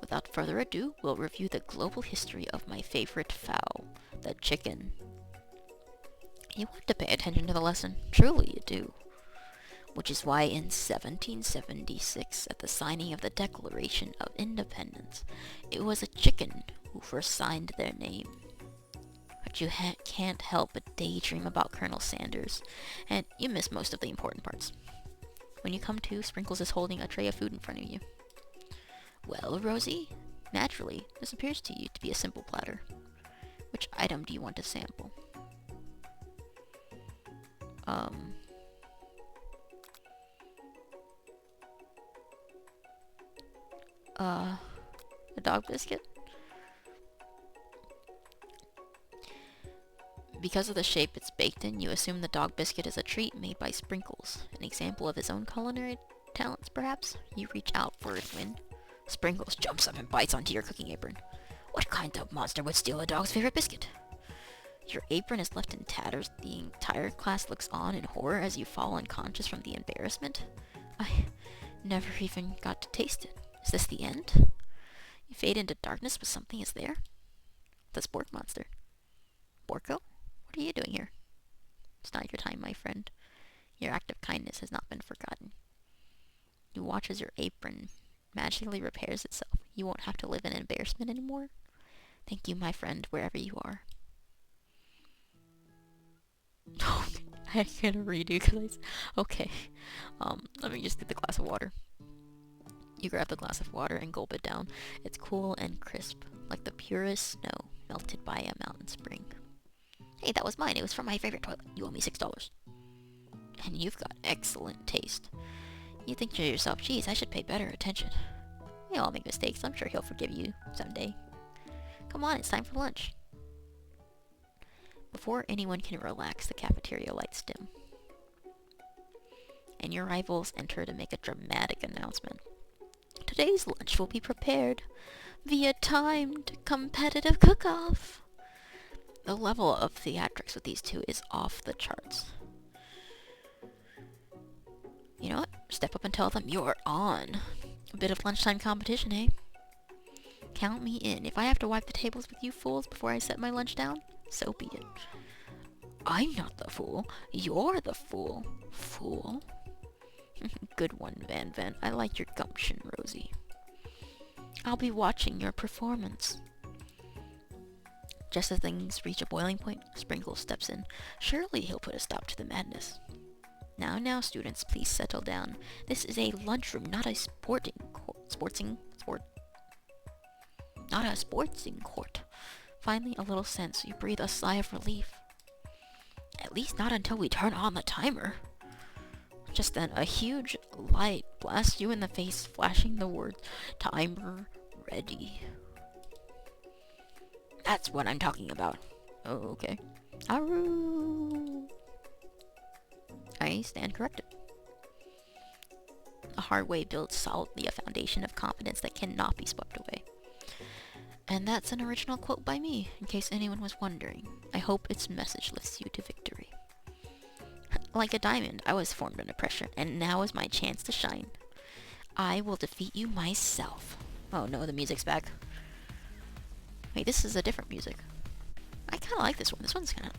Without further ado, we'll review the global history of my favorite fowl, the chicken. You want to pay attention to the lesson, truly you do. Which is why in 1776, at the signing of the Declaration of Independence, it was a chicken who first signed their name. But you can't help but daydream about Colonel Sanders, and you miss most of the important parts. When you come to, Sprinkles is holding a tray of food in front of you. Well, Rosie, naturally, this appears to you to be a simple platter. Which item do you want to sample? A dog biscuit? Because of the shape it's baked in, you assume the dog biscuit is a treat made by Sprinkles. An example of his own culinary talents, perhaps? You reach out for it when Sprinkles jumps up and bites onto your cooking apron. What kind of monster would steal a dog's favorite biscuit? Your apron is left in tatters. The entire class looks on in horror as you fall unconscious from the embarrassment. I never even got to taste it. Is this the end? You fade into darkness, but something is there. The sport monster. Borko? What are you doing here? It's not your time, my friend. Your act of kindness has not been forgotten. You watch as your apron magically repairs itself. You won't have to live in embarrassment anymore. Thank you, my friend, wherever you are. I gotta redo because okay. Let me just get the glass of water. You grab the glass of water and gulp it down. It's cool and crisp, like the purest snow melted by a mountain spring. Hey, that was mine. It was from my favorite toilet. You owe me $6. And you've got excellent taste. You think to yourself, geez, I should pay better attention. We all make mistakes. I'm sure he'll forgive you someday. Come on, it's time for lunch. Before anyone can relax, the cafeteria lights dim. And your rivals enter to make a dramatic announcement. Today's lunch will be prepared via timed competitive cook-off. The level of theatrics with these two is off the charts. You know what? Step up and tell them you're on. A bit of lunchtime competition, eh? Count me in. If I have to wipe the tables with you fools before I set my lunch down, so be it. I'm not the fool. You're the fool. Fool? Good one, Van Van. I like your gumption, Rosie. I'll be watching your performance. Just as things reach a boiling point, Sprinkles steps in. Surely he'll put a stop to the madness. Now, students, please settle down. This is a lunchroom, not a sporting court. Finally, a little sense. You breathe a sigh of relief. At least not until we turn on the timer. Just then, a huge light blasts you in the face, flashing the words, "Timer ready." That's what I'm talking about. Oh, okay. Aru! I stand corrected. The hard way builds solidly a foundation of confidence that cannot be swept away. And that's an original quote by me, in case anyone was wondering. I hope its message lifts you to victory. Like a diamond, I was formed under pressure, and now is my chance to shine. I will defeat you myself. Oh no, the music's back. Wait, this is a different music. I kind of like this one. This one's kind of...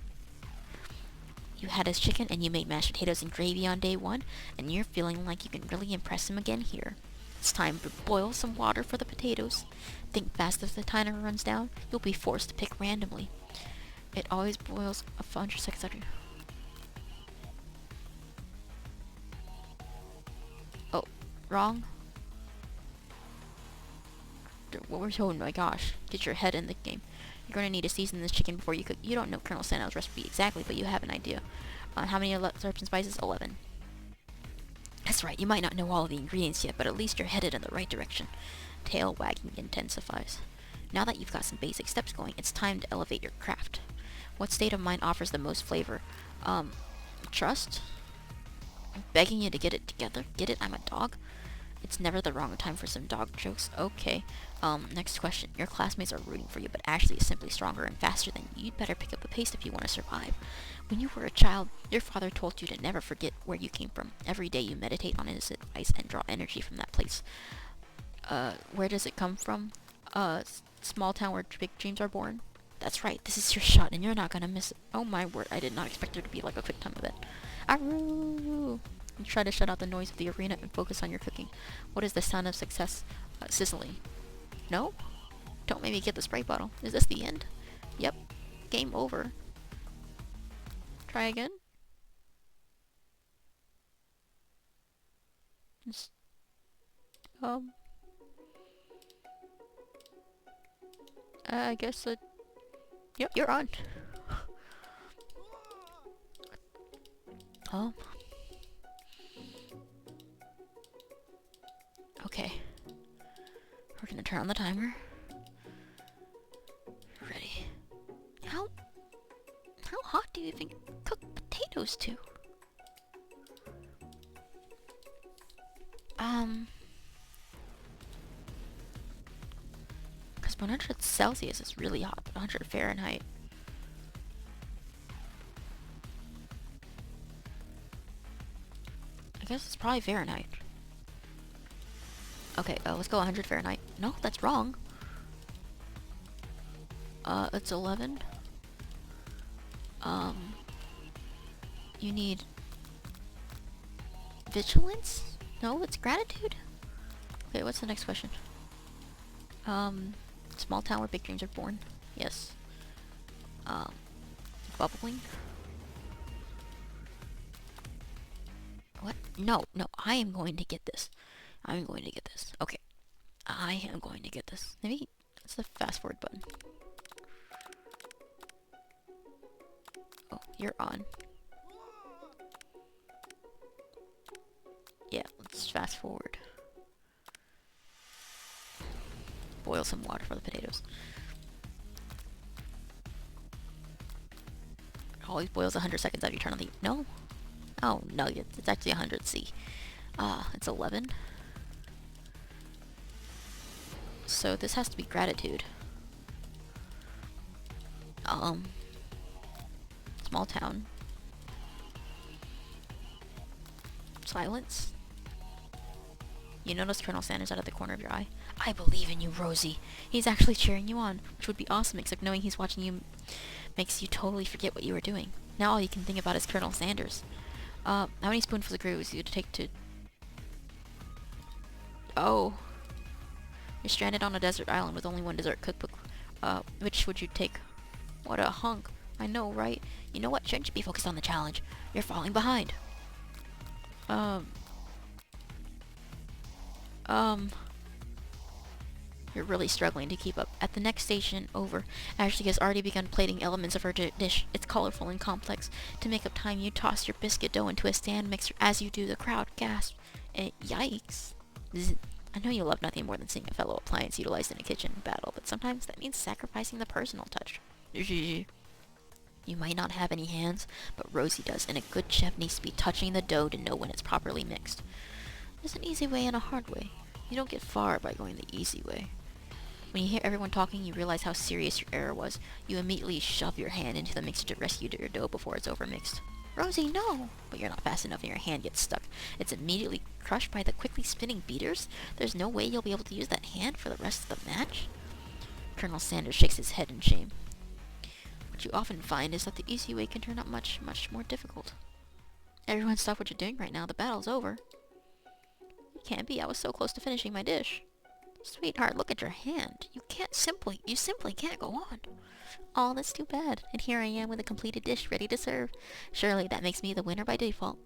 You had his chicken and you made mashed potatoes and gravy on day one, and you're feeling like you can really impress him again here. It's time to boil some water for the potatoes. Think fast. If the timer runs down, you'll be forced to pick randomly. It always boils a 100 seconds after... Oh, wrong? Oh my gosh, get your head in the game. You're going to need to season this chicken before you cook. You don't know Colonel Sandow's recipe exactly, but you have an idea. How many herbs and spices? 11. That's right, you might not know all of the ingredients yet, but at least you're headed in the right direction. Tail wagging intensifies. Now that you've got some basic steps going, it's time to elevate your craft. What state of mind offers the most flavor? Trust? I'm begging you to get it together. Get it? I'm a dog? It's never the wrong time for some dog jokes. Okay. Next question. Your classmates are rooting for you, but Ashley is simply stronger and faster than you. You'd better pick up the pace if you want to survive. When you were a child, your father told you to never forget where you came from. Every day you meditate on his advice and draw energy from that place. Where does it come from? Small town where big dreams are born? That's right. This is your shot, and you're not gonna miss it. Oh my word, I did not expect there to be like a quick time event. Aroo! You try to shut out the noise of the arena and focus on your cooking. What is the sound of success? Sizzling. No? Don't make me get the spray bottle. Is this the end? Yep. Game over. Try again? I guess yep, you're on. Okay. We're gonna turn on the timer. Ready. How hot do you even cook potatoes to? Because 100 Celsius is really hot, but 100 Fahrenheit. I guess it's probably Fahrenheit. Okay, let's go 100 Fahrenheit. No, that's wrong. It's 11. You need vigilance? No, it's gratitude? Okay, what's the next question? Small town where big dreams are born. Yes. Bubbling? What? No, I am going to get this. I'm going to get this. Okay. I am going to get this. Maybe it's the fast forward button. Oh, you're on. Yeah, let's fast forward. Boil some water for the potatoes. It always boils 100 seconds after you turn on the... No? Oh, no, it's actually 100 C. It's 11. So this has to be gratitude. Small town. Silence. You notice Colonel Sanders out of the corner of your eye. I believe in you, Rosie. He's actually cheering you on, which would be awesome, except knowing he's watching you makes you totally forget what you were doing. Now all you can think about is Colonel Sanders. How many spoonfuls of gravy was you to take to... Oh. You're stranded on a desert island with only one dessert cookbook. Which would you take? What a hunk. I know, right? You know what? Shouldn't you be focused on the challenge? You're falling behind. You're really struggling to keep up. At the next station over, Ashley has already begun plating elements of her dish. It's colorful and complex. To make up time, you toss your biscuit dough into a stand mixer. As you do, the crowd gasps. Yikes. Zzz. I know you love nothing more than seeing a fellow appliance utilized in a kitchen battle, but sometimes that means sacrificing the personal touch. You might not have any hands, but Rosie does, and a good chef needs to be touching the dough to know when it's properly mixed. There's an easy way and a hard way. You don't get far by going the easy way. When you hear everyone talking, you realize how serious your error was. You immediately shove your hand into the mixer to rescue your dough before it's overmixed. Rosie, no! But you're not fast enough and your hand gets stuck. It's immediately crushed by the quickly spinning beaters. There's no way you'll be able to use that hand for the rest of the match. Colonel Sanders shakes his head in shame. What you often find is that the easy way can turn out much, much more difficult. Everyone stop what you're doing right now. The battle's over. It can't be. I was so close to finishing my dish. Sweetheart, look at your hand. You simply can't go on. Oh, that's too bad. And here I am with a completed dish ready to serve. Surely that makes me the winner by default.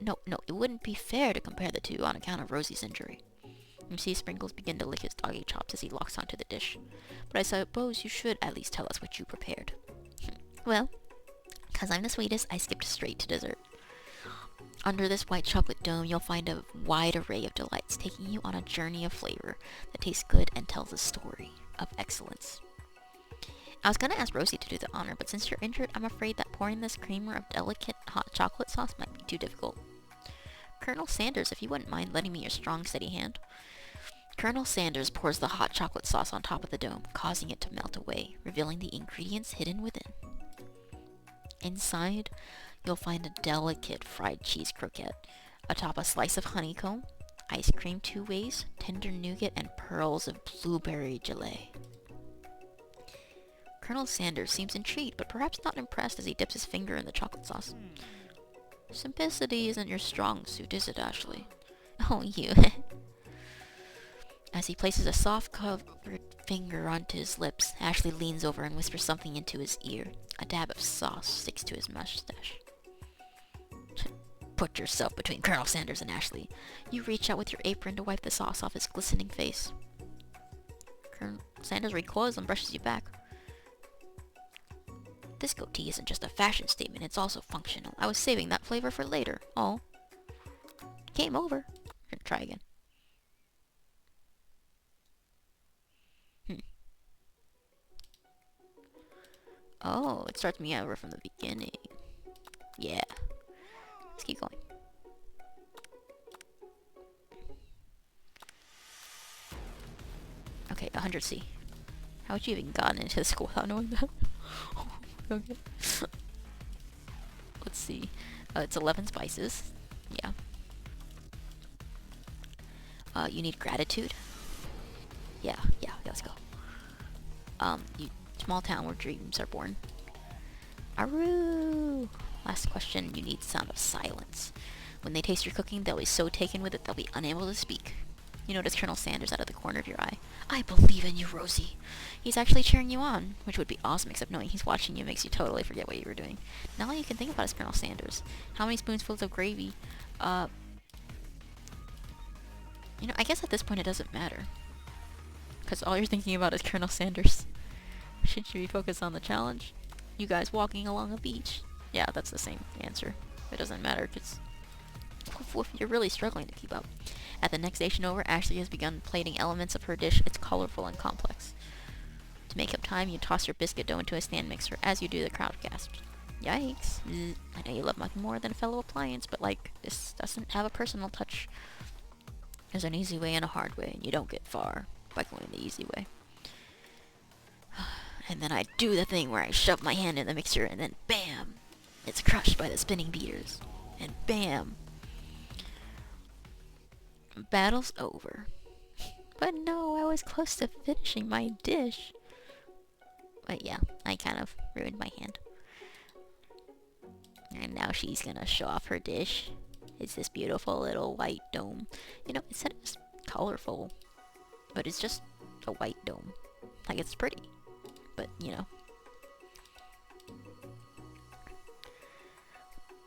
No, it wouldn't be fair to compare the two on account of Rosie's injury. You see Sprinkles begin to lick his doggy chops as he locks onto the dish. But I suppose you should at least tell us what you prepared. Well, 'cause I'm the sweetest, I skipped straight to dessert. Under this white chocolate dome, you'll find a wide array of delights, taking you on a journey of flavor that tastes good and tells a story of excellence. I was gonna ask Rosie to do the honor, but since you're injured, I'm afraid that pouring this creamer of delicate hot chocolate sauce might be too difficult. Colonel Sanders, if you wouldn't mind lending me your strong, steady hand. Colonel Sanders pours the hot chocolate sauce on top of the dome, causing it to melt away, revealing the ingredients hidden within. Inside, you'll find a delicate fried cheese croquette, atop a slice of honeycomb, ice cream 2 ways, tender nougat, and pearls of blueberry gelée. Colonel Sanders seems intrigued, but perhaps not impressed as he dips his finger in the chocolate sauce. Simplicity isn't your strong suit, is it, Ashley? Oh, you. As he places a soft-covered finger onto his lips, Ashley leans over and whispers something into his ear. A dab of sauce sticks to his mustache. Put yourself between Colonel Sanders and Ashley. You reach out with your apron to wipe the sauce off his glistening face. Colonel Sanders recoils and brushes you back. This goatee isn't just a fashion statement, it's also functional. I was saving that flavor for later. Oh. Game over. Try again. Oh, it starts me over from the beginning. Yeah. Let's keep going. Okay, 100C. How would you even gotten into the school without knowing that? Okay. Let's see. It's 11 spices. Yeah. You need gratitude. Yeah, let's go. Small town where dreams are born. Aru! Last question, you need sound of silence. When they taste your cooking, they'll be so taken with it they'll be unable to speak. You notice Colonel Sanders out of the corner of your eye. I believe in you, Rosie. He's actually cheering you on, which would be awesome, except knowing he's watching you makes you totally forget what you were doing. Now all you can think about is Colonel Sanders. How many spoonfuls of gravy? I guess at this point it doesn't matter. Because all you're thinking about is Colonel Sanders. Should you be focused on the challenge? You guys walking along a beach. Yeah, that's the same answer. It doesn't matter, because you're really struggling to keep up. At the next station over, Ashley has begun plating elements of her dish. It's colorful and complex. To make up time, you toss your biscuit dough into a stand mixer. As you do, the crowd gasps. Yikes. I know you love nothing more than a fellow appliance, but this doesn't have a personal touch. There's an easy way and a hard way, and you don't get far by going the easy way. And then I do the thing where I shove my hand in the mixer, and then BAM! It's crushed by the spinning beaters. And BAM! Battle's over. But no, I was close to finishing my dish. But yeah, I kind of ruined my hand. And now she's gonna show off her dish. It's this beautiful little white dome. It said it's colorful, but it's just a white dome. It's pretty, but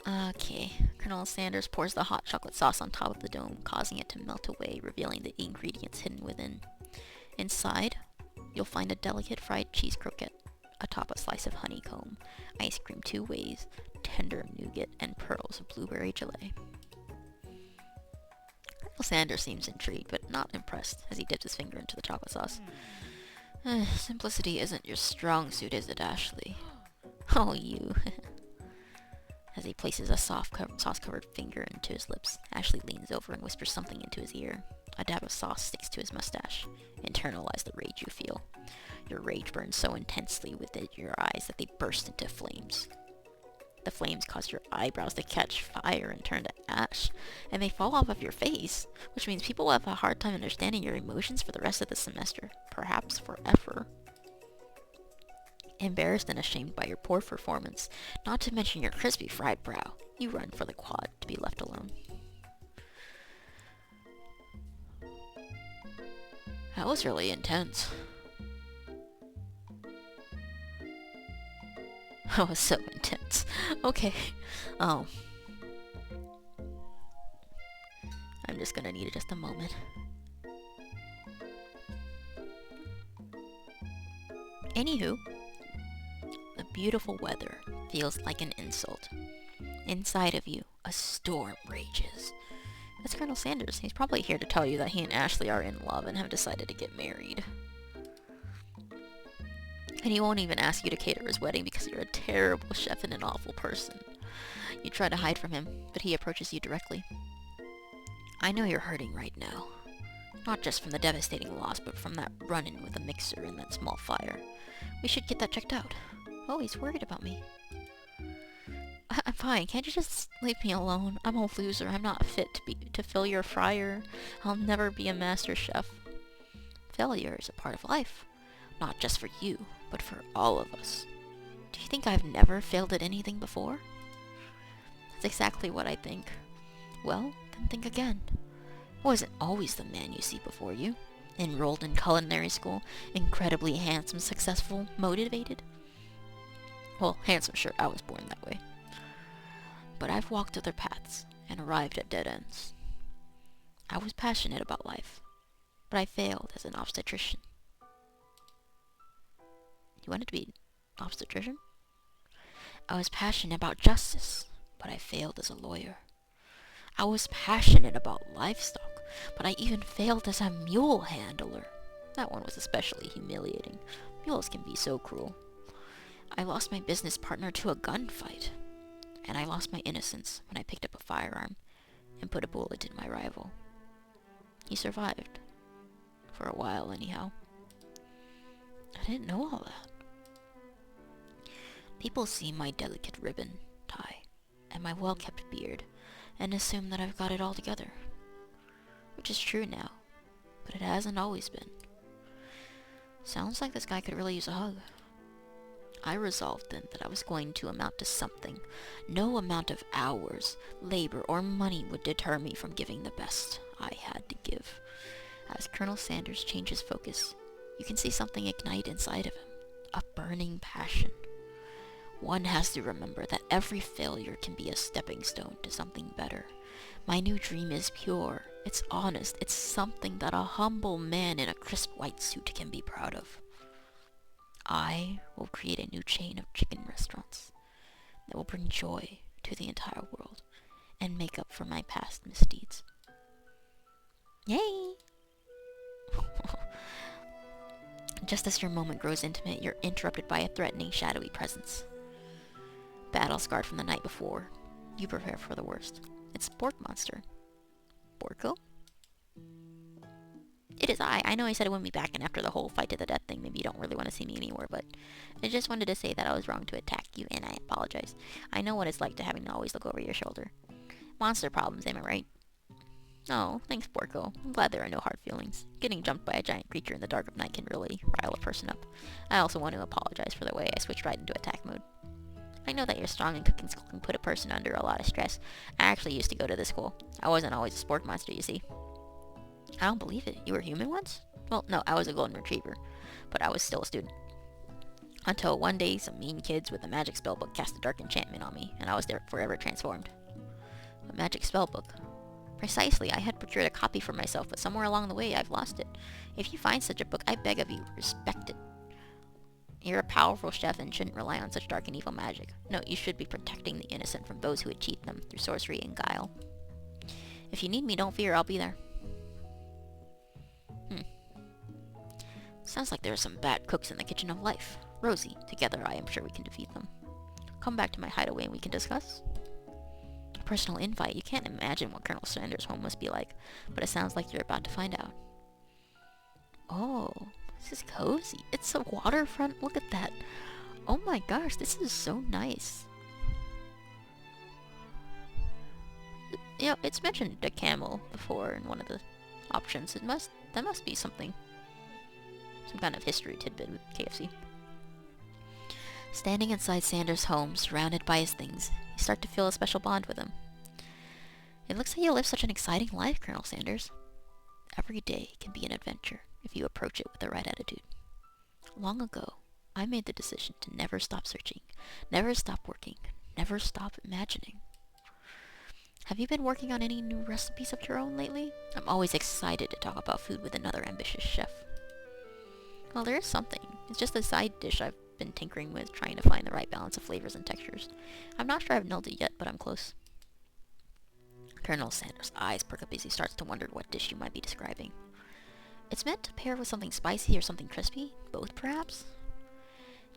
Okay, Colonel Sanders pours the hot chocolate sauce on top of the dome, causing it to melt away, revealing the ingredients hidden within. Inside, you'll find a delicate fried cheese croquette atop a slice of honeycomb, ice cream 2 ways, tender nougat, and pearls of blueberry gelée. Colonel Sanders seems intrigued, but not impressed, as he dips his finger into the chocolate sauce. Simplicity isn't your strong suit, is it, Ashley? Oh, you. As he places a sauce-covered finger into his lips, Ashley leans over and whispers something into his ear. A dab of sauce sticks to his mustache. Internalize the rage you feel. Your rage burns so intensely within your eyes that they burst into flames. The flames cause your eyebrows to catch fire and turn to ash, and they fall off of your face, which means people will have a hard time understanding your emotions for the rest of the semester, perhaps forever. Embarrassed and ashamed by your poor performance, not to mention your crispy fried brow, you run for the quad to be left alone. That was really intense. That was so intense. Okay. I'm just gonna need just a moment. Anywho, the beautiful weather feels like an insult. Inside of you, a storm rages. That's Colonel Sanders. He's probably here to tell you that he and Ashley are in love and have decided to get married. And he won't even ask you to cater his wedding because you're a terrible chef and an awful person. You try to hide from him, but he approaches you directly. I know you're hurting right now. Not just from the devastating loss, but from that run-in with the mixer and that small fire. We should get that checked out. Oh, he's worried about me. I'm fine. Can't you just leave me alone? I'm a loser. I'm not fit to fill your fryer. I'll never be a master chef. Failure is a part of life. Not just for you, but for all of us. Do you think I've never failed at anything before? That's exactly what I think. Well, then think again. I wasn't always the man you see before you. Enrolled in culinary school, incredibly handsome, successful, motivated. Well, handsome, sure, I was born that way. But I've walked other paths and arrived at dead ends. I was passionate about life, but I failed as an obstetrician. You wanted to be an obstetrician? I was passionate about justice, but I failed as a lawyer. I was passionate about livestock, but I even failed as a mule handler. That one was especially humiliating. Mules can be so cruel. I lost my business partner to a gunfight, and I lost my innocence when I picked up a firearm and put a bullet in my rival. He survived. For a while, anyhow. I didn't know all that. People see my delicate ribbon tie and my well-kept beard and assume that I've got it all together. Which is true now, but it hasn't always been. Sounds like this guy could really use a hug. I resolved then that I was going to amount to something. No amount of hours, labor, or money would deter me from giving the best I had to give. As Colonel Sanders changes focus, you can see something ignite inside of him. A burning passion. One has to remember that every failure can be a stepping stone to something better. My new dream is pure. It's honest. It's something that a humble man in a crisp white suit can be proud of. I will create a new chain of chicken restaurants that will bring joy to the entire world and make up for my past misdeeds. Yay! Just as your moment grows intimate, you're interrupted by a threatening, shadowy presence. Battle-scarred from the night before, you prepare for the worst. It's Bork Monster. Borko? It is I. I know I said I wouldn't be back, and after the whole fight to the death thing, maybe you don't really want to see me anymore, but I just wanted to say that I was wrong to attack you, and I apologize. I know what it's like to having to always look over your shoulder. Monster problems, am I right? Oh, thanks, Borko. I'm glad there are no hard feelings. Getting jumped by a giant creature in the dark of night can really rile a person up. I also want to apologize for the way I switched right into attack mode. I know that your strong and cooking skill can put a person under a lot of stress. I actually used to go to this school. I wasn't always a sport monster, you see. I don't believe it. You were human once? Well, no, I was a golden retriever, but I was still a student. Until one day, some mean kids with a magic spellbook cast a dark enchantment on me, and I was there forever transformed. A magic spellbook? Precisely, I had procured a copy for myself, but somewhere along the way I've lost it. If you find such a book, I beg of you, respect it. You're a powerful chef and shouldn't rely on such dark and evil magic. No, you should be protecting the innocent from those who would cheat them through sorcery and guile. If you need me, don't fear, I'll be there. Sounds like there are some bad cooks in the kitchen of life. Rosie, together I am sure we can defeat them. Come back to my hideaway and we can discuss. A personal invite. You can't imagine what Colonel Sanders' home must be like, but it sounds like you're about to find out. Oh, this is cozy. It's a waterfront. Look at that. Oh my gosh, this is so nice. You know, it's mentioned a camel before in one of the options. That must be something. Some kind of history tidbit with KFC. Standing inside Sanders' home, surrounded by his things, you start to feel a special bond with him. It looks like you live such an exciting life, Colonel Sanders. Every day can be an adventure if you approach it with the right attitude. Long ago, I made the decision to never stop searching, never stop working, never stop imagining. Have you been working on any new recipes of your own lately? I'm always excited to talk about food with another ambitious chef. Well, there is something. It's just a side dish I've been tinkering with, trying to find the right balance of flavors and textures. I'm not sure I've nailed it yet, but I'm close. Colonel Sanders' eyes perk up as he starts to wonder what dish you might be describing. It's meant to pair with something spicy or something crispy? Both, perhaps?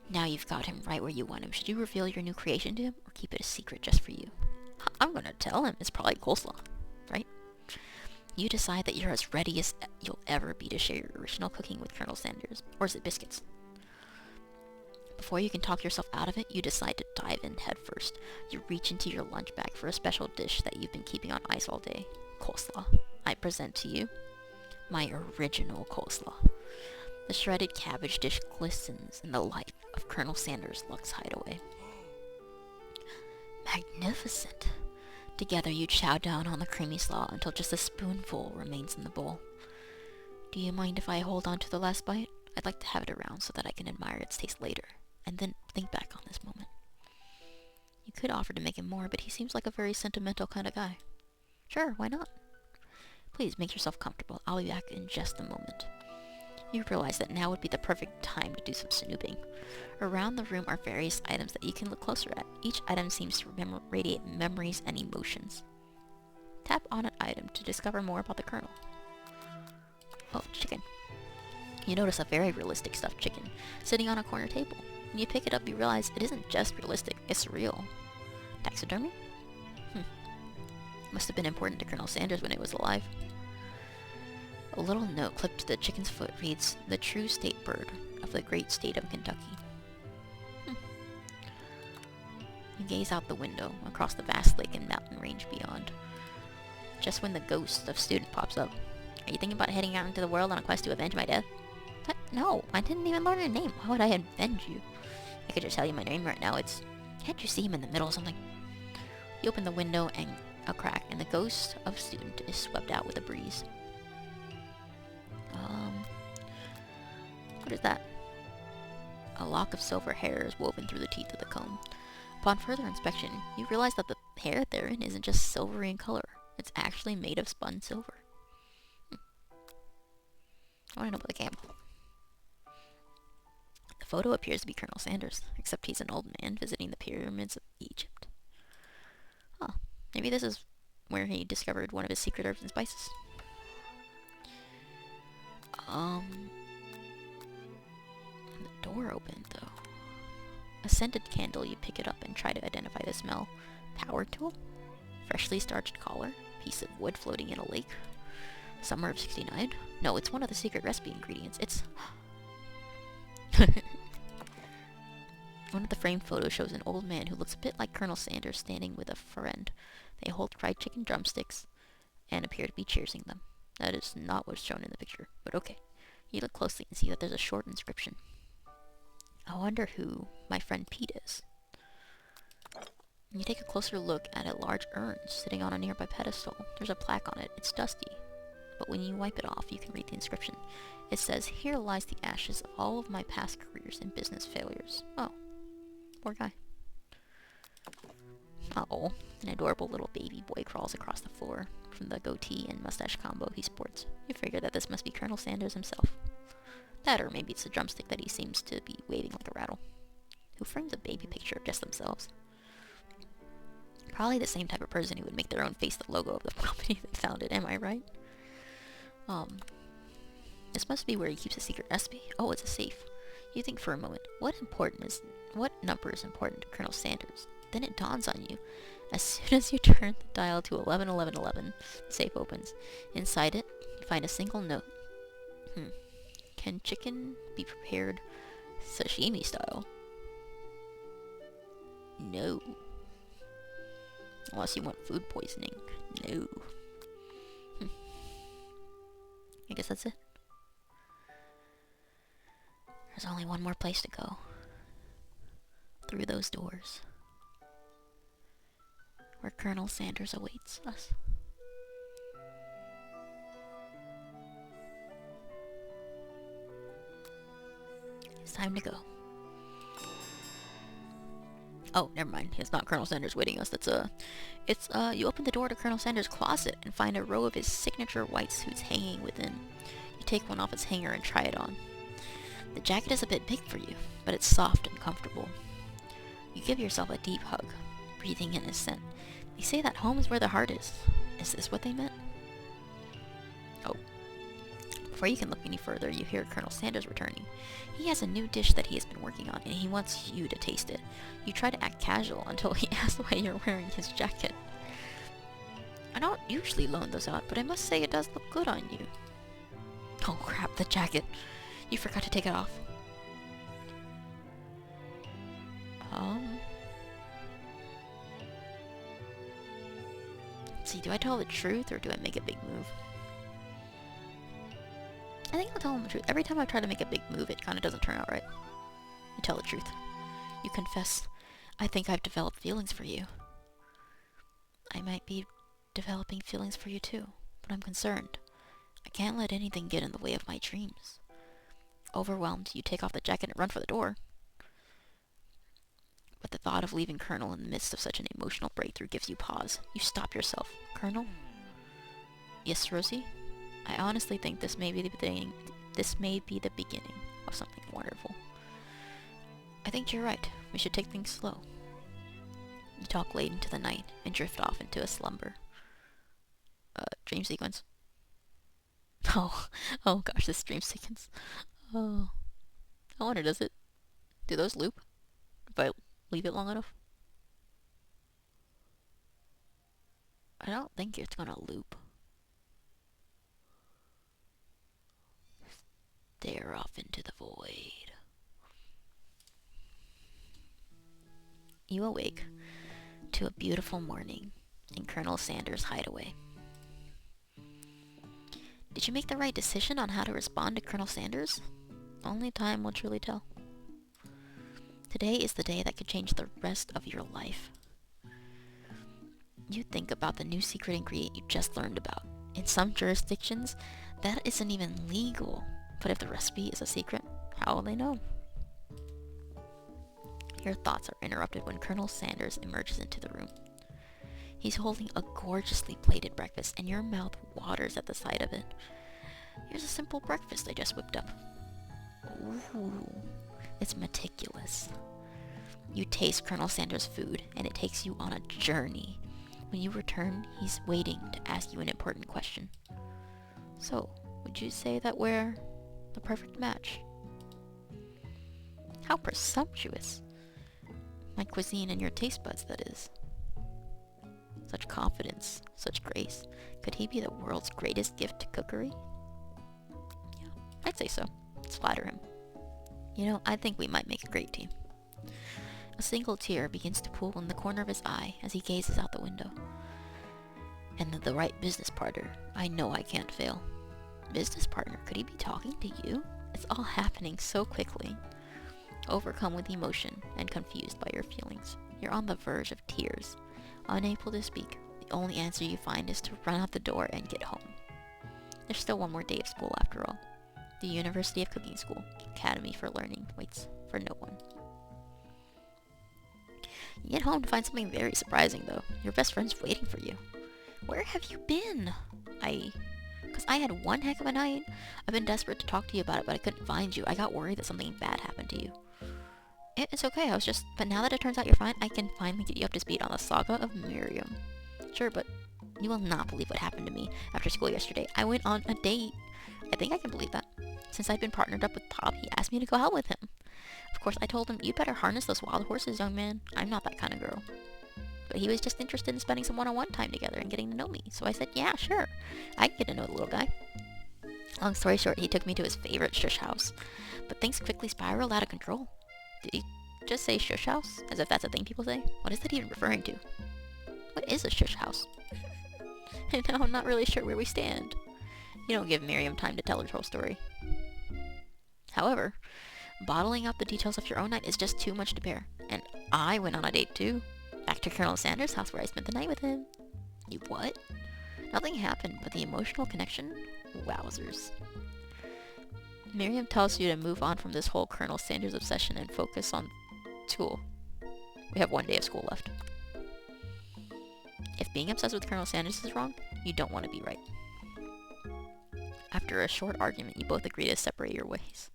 Now you've got him right where you want him. Should you reveal your new creation to him, or keep it a secret just for you? I'm gonna tell him. It's probably coleslaw, right? You decide that you're as ready as you'll ever be to share your original cooking with Colonel Sanders. Or is it biscuits? Before you can talk yourself out of it, you decide to dive in head first. You reach into your lunch bag for a special dish that you've been keeping on ice all day. Coleslaw. I present to you my original coleslaw. The shredded cabbage dish glistens in the light of Colonel Sanders' Lux hideaway. Magnificent! Together you chow down on the creamy slaw until just a spoonful remains in the bowl. Do you mind if I hold on to the last bite? I'd like to have it around so that I can admire its taste later, and then think back on this moment. You could offer to make him more, but he seems like a very sentimental kind of guy. Sure, why not? Please make yourself comfortable. I'll be back in just a moment. You realize that now would be the perfect time to do some snooping. Around the room are various items that you can look closer at. Each item seems to radiate memories and emotions. Tap on an item to discover more about the Colonel. Oh, chicken. You notice a very realistic stuffed chicken sitting on a corner table. When you pick it up, you realize it isn't just realistic, it's real. Taxidermy? Must have been important to Colonel Sanders when it was alive. A little note clipped to the chicken's foot reads, "The true state bird of the great state of Kentucky." You gaze out the window across the vast lake and mountain range beyond. Just when the ghost of student pops up. Are you thinking about heading out into the world on a quest to avenge my death? What? No, I didn't even learn your name. Why would I avenge you? I could just tell you my name right now. Can't you see him in the middle or something? You open the window and a crack, and the ghost of student is swept out with a breeze. What is that? A lock of silver hair is woven through the teeth of the comb. Upon further inspection, you realize that the hair therein isn't just silvery in color. It's actually made of spun silver. I want to know about the camel. The photo appears to be Colonel Sanders, except he's an old man visiting the pyramids of Egypt. Huh. Maybe this is where he discovered one of his secret herbs and spices. The door opened, though. A scented candle, you pick it up and try to identify the smell. Power tool? Freshly starched collar? Piece of wood floating in a lake? Summer of 69? No, it's one of the secret recipe ingredients. It's... One of the framed photos shows an old man who looks a bit like Colonel Sanders standing with a friend. They hold fried chicken drumsticks and appear to be cheersing them. That is not what's shown in the picture, but okay. You look closely and see that there's a short inscription. I wonder who my friend Pete is. You take a closer look at a large urn sitting on a nearby pedestal. There's a plaque on it. It's dusty, but when you wipe it off, you can read the inscription. It says, "Here lies the ashes of all of my past careers and business failures." Oh, poor guy. Oh, an adorable little baby boy crawls across the floor from the goatee and mustache combo he sports. You figure that this must be Colonel Sanders himself. That, or maybe it's a drumstick that he seems to be waving like a rattle. Who frames a baby picture of just themselves? Probably the same type of person who would make their own face the logo of the company they founded, am I right? This must be where he keeps a secret recipe. Oh, it's a safe. You think for a moment, what number is important to Colonel Sanders? Then it dawns on you. As soon as you turn the dial to 111111, the safe opens. Inside it, you find a single note. Can chicken be prepared sashimi style? No. Unless you want food poisoning. No. I guess that's it. There's only one more place to go. Through those doors. Where Colonel Sanders awaits us. It's time to go. Oh, never mind. It's not Colonel Sanders waiting us. You open the door to Colonel Sanders' closet and find a row of his signature white suits hanging within. You take one off its hanger and try it on. The jacket is a bit big for you, but it's soft and comfortable. You give yourself a deep hug, breathing in his scent. They say that home is where the heart is. Is this what they meant? Oh. Before you can look any further, you hear Colonel Sanders returning. He has a new dish that he has been working on, and he wants you to taste it. You try to act casual until he asks why you're wearing his jacket. I don't usually loan those out, but I must say it does look good on you. Oh crap, the jacket. You forgot to take it off. Let's see, do I tell the truth or do I make a big move? I think I'll tell him the truth. Every time I try to make a big move, it kind of doesn't turn out right. You tell the truth. You confess, I think I've developed feelings for you. I might be developing feelings for you too, but I'm concerned. I can't let anything get in the way of my dreams. Overwhelmed, you take off the jacket and run for the door. But the thought of leaving Colonel in the midst of such an emotional breakthrough gives you pause. You stop yourself. Colonel? Yes, Rosie? I honestly think this may be the beginning of something wonderful. I think you're right. We should take things slow. You talk late into the night and drift off into a slumber. Dream sequence. Oh gosh, this dream sequence. Oh. I wonder, do those loop? If I leave it long enough? I don't think it's gonna loop. Stare off into the void. You awake to a beautiful morning in Colonel Sanders' hideaway. Did you make the right decision on how to respond to Colonel Sanders? Only time will truly tell. Today is the day that could change the rest of your life. You think about the new secret ingredient you just learned about. In some jurisdictions, that isn't even legal. But if the recipe is a secret, how will they know? Your thoughts are interrupted when Colonel Sanders emerges into the room. He's holding a gorgeously plated breakfast, and your mouth waters at the sight of it. Here's a simple breakfast I just whipped up. Ooh, it's meticulous. You taste Colonel Sanders' food, and it takes you on a journey. When you return, he's waiting to ask you an important question. So, would you say that we're the perfect match? How presumptuous. My cuisine and your taste buds, that is. Such confidence, such grace. Could he be the world's greatest gift to cookery? Yeah, I'd say so. Let's flatter him. You know, I think we might make a great team. A single tear begins to pool in the corner of his eye as he gazes out the window. And the right business partner. I know I can't fail. Business partner? Could he be talking to you? It's all happening so quickly. Overcome with emotion and confused by your feelings, you're on the verge of tears. Unable to speak, the only answer you find is to run out the door and get home. There's still one more day of school after all. The University of Cooking School, Academy for Learning, waits for no one. You get home to find something very surprising, though. Your best friend's waiting for you. Where have you been? Because I had one heck of a night. I've been desperate to talk to you about it, but I couldn't find you. I got worried that something bad happened to you. It's okay, but now that it turns out you're fine, I can finally get you up to speed on the saga of Miriam. Sure, but you will not believe what happened to me after school yesterday. I went on a date. I think I can believe that. Since I'd been partnered up with Pop, he asked me to go out with him. Of course, I told him, you'd better harness those wild horses, young man. I'm not that kind of girl. But he was just interested in spending some one-on-one time together and getting to know me. So I said, yeah, sure. I can get to know the little guy. Long story short, he took me to his favorite shush house. But things quickly spiraled out of control. Did he just say shush house? As if that's a thing people say? What is that even referring to? What is a shush house? And now I'm not really sure where we stand. You don't give Miriam time to tell her whole story. However, bottling up the details of your own night is just too much to bear. And I went on a date too. Back to Colonel Sanders' house where I spent the night with him. You what? Nothing happened, but the emotional connection? Wowzers. Miriam tells you to move on from this whole Colonel Sanders obsession and focus on school. We have one day of school left. If being obsessed with Colonel Sanders is wrong, you don't want to be right. After a short argument, you both agree to separate your ways.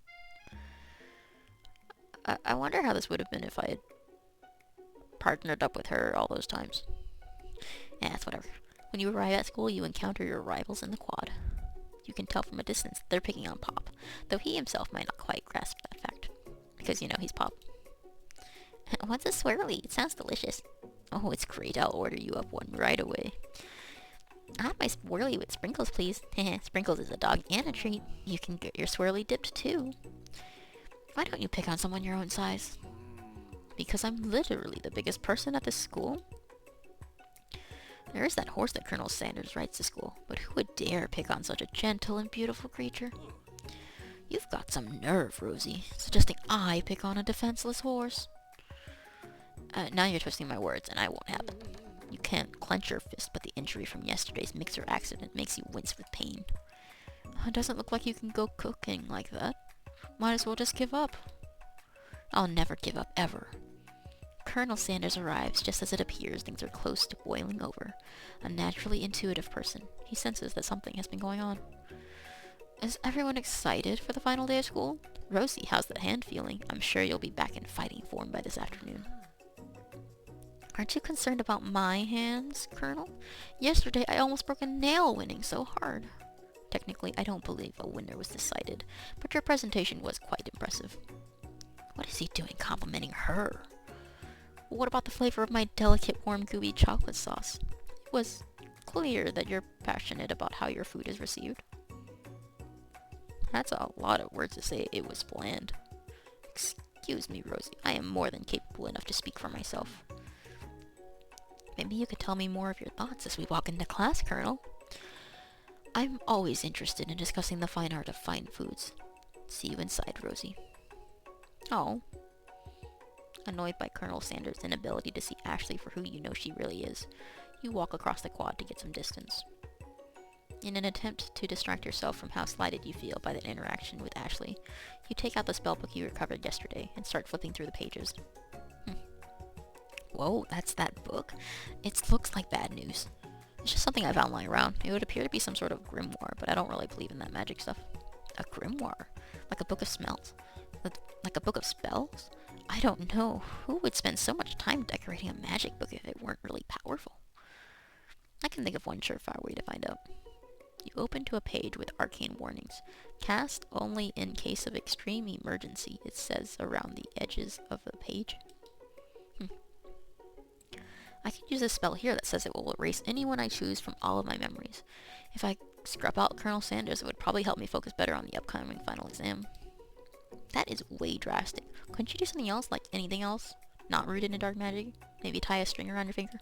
I wonder how this would have been if I had partnered up with her all those times. Yeah, that's whatever. When you arrive at school, you encounter your rivals in the quad. You can tell from a distance they're picking on Pop, though he himself might not quite grasp that fact. Because, you know, he's Pop. What's a swirly? It sounds delicious. Oh, it's great. I'll order you up one right away. I'll have my swirly with sprinkles, please. Sprinkles is a dog and a treat. You can get your swirly dipped, too. Why don't you pick on someone your own size? Because I'm literally the biggest person at this school? There is that horse that Colonel Sanders rides to school, but who would dare pick on such a gentle and beautiful creature? You've got some nerve, Rosie, suggesting I pick on a defenseless horse. Now you're twisting my words, and I won't have it. You can't clench your fist, but the injury from yesterday's mixer accident makes you wince with pain. It doesn't look like you can go cooking like that. Might as well just give up. I'll never give up, ever. Colonel Sanders arrives just as it appears things are close to boiling over. A naturally intuitive person, he senses that something has been going on. Is everyone excited for the final day of school? Rosie, how's the hand feeling? I'm sure you'll be back in fighting form by this afternoon. Aren't you concerned about my hands, Colonel? Yesterday I almost broke a nail winning so hard. Technically, I don't believe a winner was decided, but your presentation was quite impressive. What is he doing complimenting her? What about the flavor of my delicate warm gooey chocolate sauce? It was clear that you're passionate about how your food is received. That's a lot of words to say it was bland. Excuse me, Rosie. I am more than capable enough to speak for myself. Maybe you could tell me more of your thoughts as we walk into class, Colonel. I'm always interested in discussing the fine art of fine foods. See you inside, Rosie. Oh. Annoyed by Colonel Sanders' inability to see Ashley for who you know she really is, you walk across the quad to get some distance. In an attempt to distract yourself from how slighted you feel by that interaction with Ashley, you take out the spellbook you recovered yesterday and start flipping through the pages. Whoa, that's that book? It looks like bad news. It's just something I found lying around. It would appear to be some sort of grimoire, but I don't really believe in that magic stuff. A grimoire? Like a book of smells? Like a book of spells? I don't know. Who would spend so much time decorating a magic book if it weren't really powerful? I can think of one surefire way to find out. You open to a page with arcane warnings. Cast only in case of extreme emergency, it says around the edges of the page. I could use a spell here that says it will erase anyone I choose from all of my memories. If I scrub out Colonel Sanders, it would probably help me focus better on the upcoming final exam. That is way drastic. Couldn't you do something else, like anything else? Not rooted in dark magic? Maybe tie a string around your finger?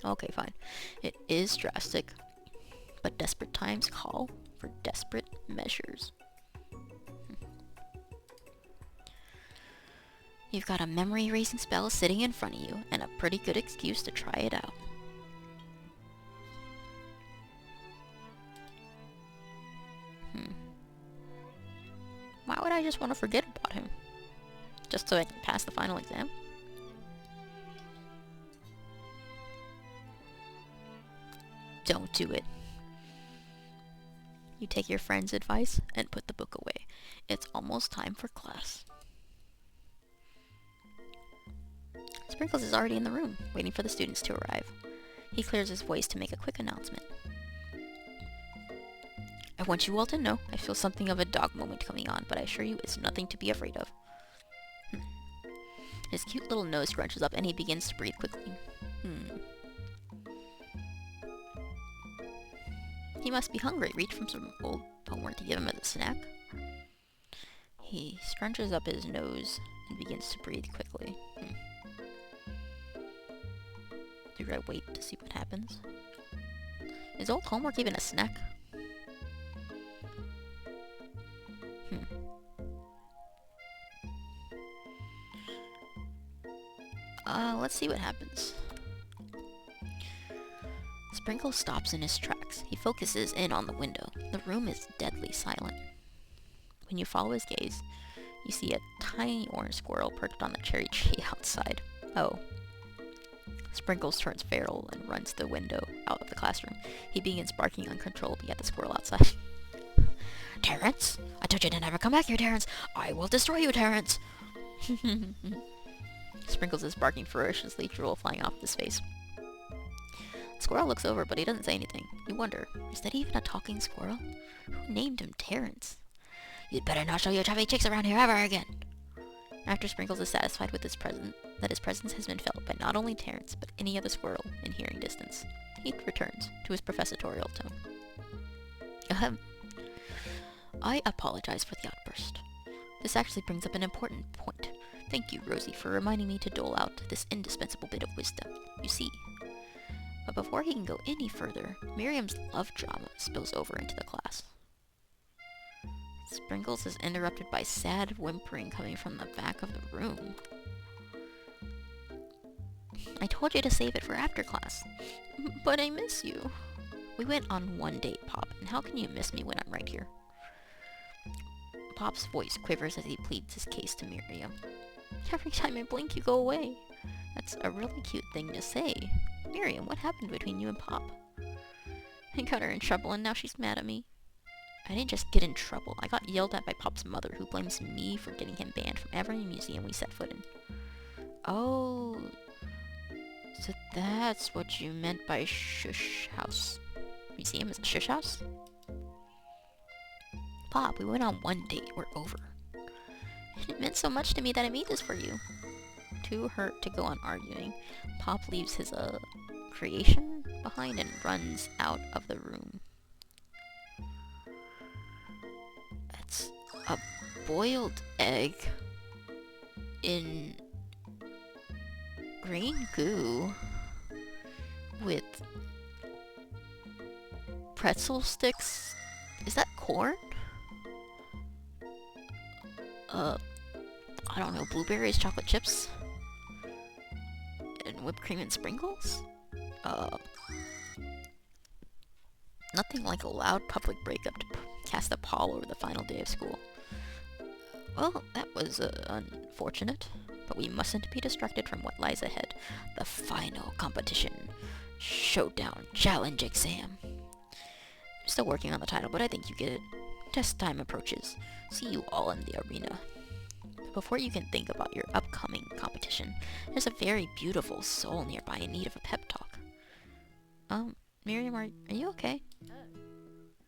Okay, fine. It is drastic, but desperate times call for desperate measures. You've got a memory erasing spell sitting in front of you, and a pretty good excuse to try it out. Why would I just want to forget about him? Just so I can pass the final exam? Don't do it. You take your friend's advice and put the book away. It's almost time for class. Sprinkles is already in the room, waiting for the students to arrive. He clears his voice to make a quick announcement. I want you all to know I feel something of a dog moment coming on, but I assure you it's nothing to be afraid of. His cute little nose scrunches up and he begins to breathe quickly. He must be hungry. Reach from some old homework to give him as a snack. He scrunches up his nose and begins to breathe quickly. Do I wait to see what happens? Is old homework even a snack? Let's see what happens. Sprinkles stops in his tracks. He focuses in on the window. The room is deadly silent. When you follow his gaze, you see a tiny orange squirrel perched on the cherry tree outside. Oh. Sprinkles turns feral and runs the window out of the classroom. He begins barking uncontrollably at the squirrel outside. Terrence! I told you to never come back here, Terrence! I will destroy you, Terrence! Sprinkles is barking ferociously, drool flying off his face. The squirrel looks over, but he doesn't say anything. You wonder, is that even a talking squirrel? Who named him Terrence? You'd better not show your chubby cheeks around here ever again! After Sprinkles is satisfied with his presence has been felt by not only Terrence, but any other squirrel in hearing distance, he returns to his professorial tone. Ahem. I apologize for the outburst. This actually brings up an important point. Thank you, Rosie, for reminding me to dole out this indispensable bit of wisdom. You see. But before he can go any further, Miriam's love drama spills over into the class. Sprinkles is interrupted by sad whimpering coming from the back of the room. I told you to save it for after class. But I miss you. We went on one date, Pop, and how can you miss me when I'm right here? Pop's voice quivers as he pleads his case to Miriam. Every time I blink, you go away. That's a really cute thing to say. Miriam, what happened between you and Pop? I got her in trouble and now she's mad at me. I didn't just get in trouble. I got yelled at by Pop's mother, who blames me for getting him banned from every museum we set foot in. Oh, so that's what you meant by shush house. Museum is a shush house? Pop, we went on one date. We're over. And it meant so much to me that I made this for you. Too hurt to go on arguing, Pop leaves his creation behind and runs out of the room. That's a boiled egg in green goo with pretzel sticks. Is that corn? I don't know, blueberries, chocolate chips, and whipped cream and sprinkles? Nothing like a loud public breakup to cast a pall over the final day of school. Well, that was unfortunate, but we mustn't be distracted from what lies ahead. The final competition. Showdown Challenge Exam. I'm still working on the title, but I think you get it. Test time approaches. See you all in the arena. But before you can think about your upcoming competition, there's a very beautiful soul nearby in need of a pep talk. Miriam, are you okay?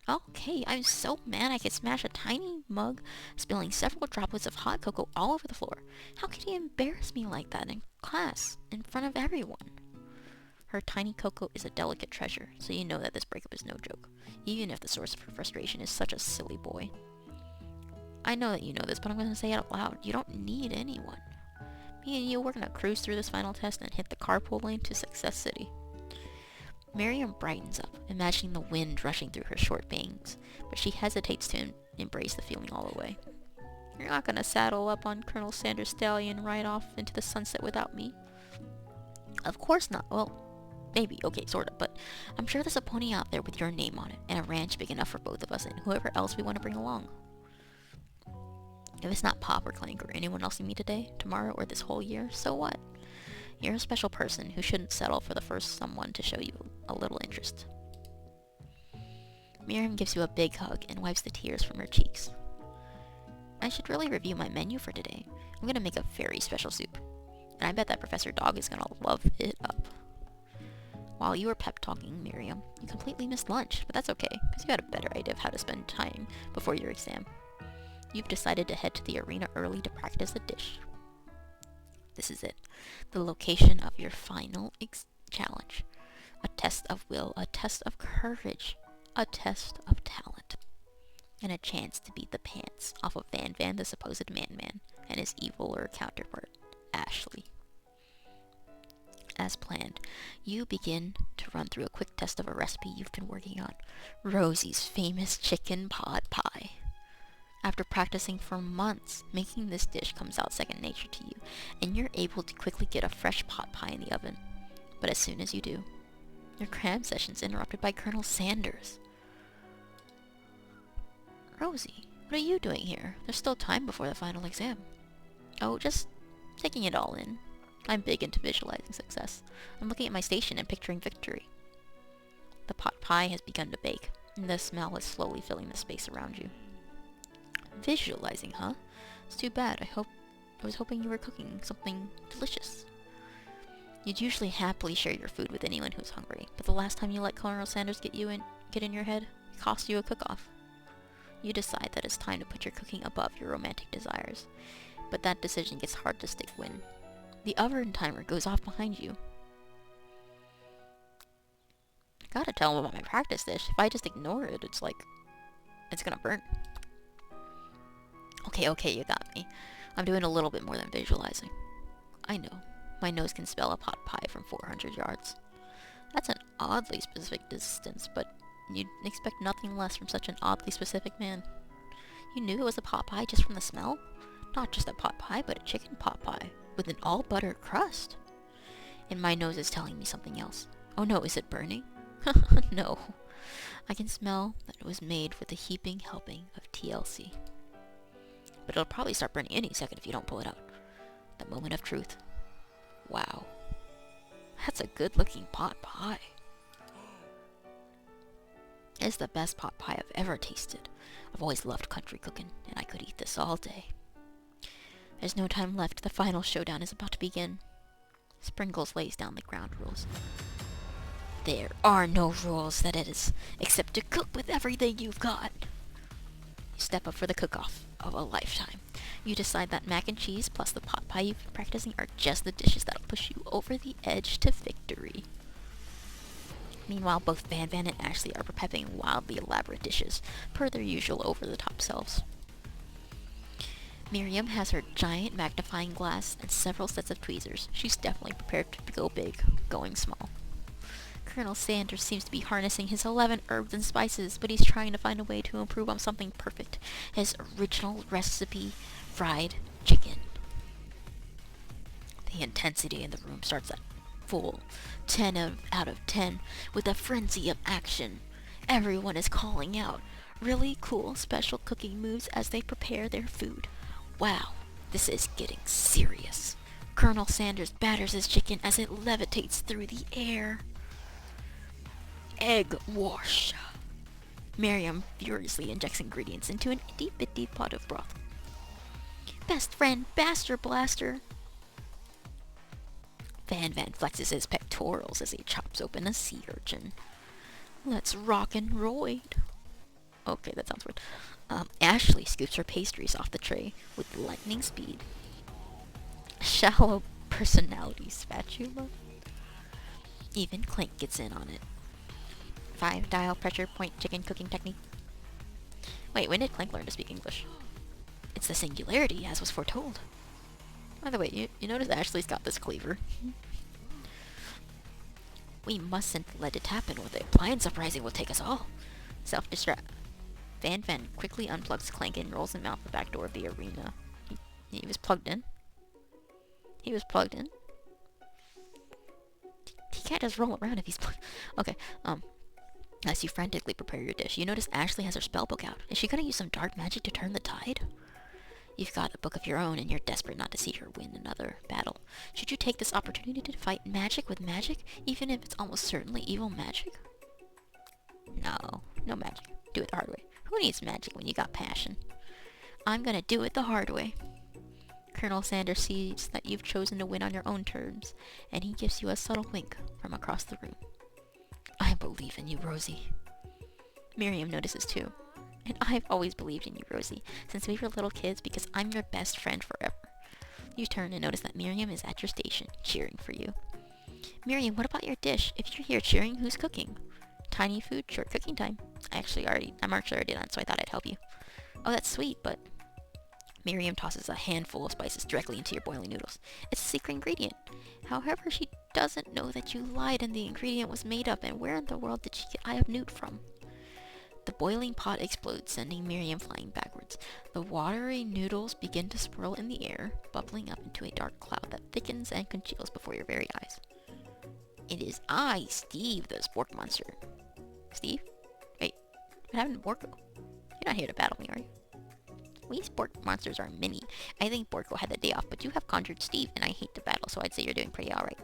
Okay, I'm so mad I could smash a tiny mug, spilling several droplets of hot cocoa all over the floor. How could he embarrass me like that in class, in front of everyone? Her tiny cocoa is a delicate treasure, so you know that this breakup is no joke, even if the source of her frustration is such a silly boy. I know that you know this, but I'm going to say it out loud. You don't need anyone. Me and you, we're going to cruise through this final test and hit the carpool lane to Success City. Miriam brightens up, imagining the wind rushing through her short bangs, but she hesitates to embrace the feeling all the way. You're not going to saddle up on Colonel Sanders' stallion and ride off into the sunset without me? Of course not. Well, maybe, okay, sort of, but I'm sure there's a pony out there with your name on it, and a ranch big enough for both of us and whoever else we want to bring along. If it's not Pop or Clank or anyone else you meet today, tomorrow, or this whole year, so what? You're a special person who shouldn't settle for the first someone to show you a little interest. Miriam gives you a big hug and wipes the tears from her cheeks. I should really review my menu for today. I'm gonna make a very special soup. And I bet that Professor Dog is gonna love it up. While you were pep-talking Miriam, you completely missed lunch, but that's okay, because you had a better idea of how to spend time before your exam. You've decided to head to the arena early to practice a dish. This is it. The location of your final challenge. A test of will, a test of courage, a test of talent. And a chance to beat the pants off of Van Van, the supposed man-man, and his eviler counterpart, Ashley. As planned, you begin to run through a quick test of a recipe you've been working on, Rosie's famous chicken pot pie. After practicing for months, making this dish comes out second nature to you, and you're able to quickly get a fresh pot pie in the oven. But as soon as you do, your cram session's interrupted by Colonel Sanders. Rosie, what are you doing here? There's still time before the final exam. Oh, just taking it all in. I'm big into visualizing success. I'm looking at my station and picturing victory. The pot pie has begun to bake, and the smell is slowly filling the space around you. Visualizing, huh? It's too bad. I was hoping you were cooking something delicious. You'd usually happily share your food with anyone who's hungry, but the last time you let Colonel Sanders get in your head, it cost you a cook-off. You decide that it's time to put your cooking above your romantic desires, but that decision gets hard to stick when the oven timer goes off behind you. I gotta tell him about my practice dish. If I just ignore it, it's gonna burn. Okay, you got me. I'm doing a little bit more than visualizing. I know. My nose can smell a pot pie from 400 yards. That's an oddly specific distance, but you'd expect nothing less from such an oddly specific man. You knew it was a pot pie just from the smell? Not just a pot pie, but a chicken pot pie, with an all-butter crust. And my nose is telling me something else. Oh no, is it burning? No. I can smell that it was made with a heaping helping of TLC. But it'll probably start burning any second if you don't pull it out. The moment of truth. Wow. That's a good-looking pot pie. It's the best pot pie I've ever tasted. I've always loved country cooking, and I could eat this all day. There's no time left. The final showdown is about to begin. Sprinkles lays down the ground rules. There are no rules, that is, except to cook with everything you've got. You step up for the cook-off of a lifetime. You decide that mac and cheese plus the pot pie you've been practicing are just the dishes that'll push you over the edge to victory. Meanwhile, both Van Van and Ashley are prepping wildly elaborate dishes, per their usual over-the-top selves. Miriam has her giant magnifying glass and several sets of tweezers. She's definitely prepared to go big, going small. Colonel Sanders seems to be harnessing his 11 herbs and spices, but he's trying to find a way to improve on something perfect. His original recipe, fried chicken. The intensity in the room starts at full 10 out of 10 with a frenzy of action. Everyone is calling out really cool special cooking moves as they prepare their food. Wow, this is getting serious. Colonel Sanders batters his chicken as it levitates through the air. Egg wash. Miriam furiously injects ingredients into an itty-bitty pot of broth. Best friend, Baster Blaster. Van Van flexes his pectorals as he chops open a sea urchin. Let's rock and roid. Okay, that sounds weird. Ashley scoops her pastries off the tray with lightning speed. Shallow personality spatula. Even Clank gets in on it. 5-dial pressure point chicken cooking technique. Wait, when did Clank learn to speak English? It's the singularity, as was foretold. By the way, you notice Ashley's got this cleaver. We mustn't let it happen, or the appliance uprising will take us all. Self-destruct. Van Van quickly unplugs Clank and rolls him out the back door of the arena. He was plugged in. He was plugged in. He can't just roll around if he's plugged. Okay, as you frantically prepare your dish, you notice Ashley has her spellbook out. Is she gonna use some dark magic to turn the tide? You've got a book of your own, and you're desperate not to see her win another battle. Should you take this opportunity to fight magic with magic, even if it's almost certainly evil magic? No. No magic. Do it the hard way. Who needs magic when you got passion? I'm gonna do it the hard way. Colonel Sanders sees that you've chosen to win on your own terms, and he gives you a subtle wink from across the room. I believe in you, Rosie. Miriam notices too. And I've always believed in you, Rosie, since we were little kids, because I'm your best friend forever. You turn and notice that Miriam is at your station, cheering for you. Miriam, what about your dish? If you're here cheering, who's cooking? Tiny food, short cooking time. I'm actually already done, so I thought I'd help you. Oh, that's sweet, but... Miriam tosses a handful of spices directly into your boiling noodles. It's a secret ingredient. However, she doesn't know that you lied and the ingredient was made up, and where in the world did she get eye of newt from? The boiling pot explodes, sending Miriam flying backwards. The watery noodles begin to swirl in the air, bubbling up into a dark cloud that thickens and congeals before your very eyes. It is I, Steve, the sport monster. Steve? Wait, what happened to Borko? You're not here to battle me, are you? We sport monsters are mini. I think Borko had the day off, but you have conjured Steve, and I hate to battle, so I'd say you're doing pretty alright.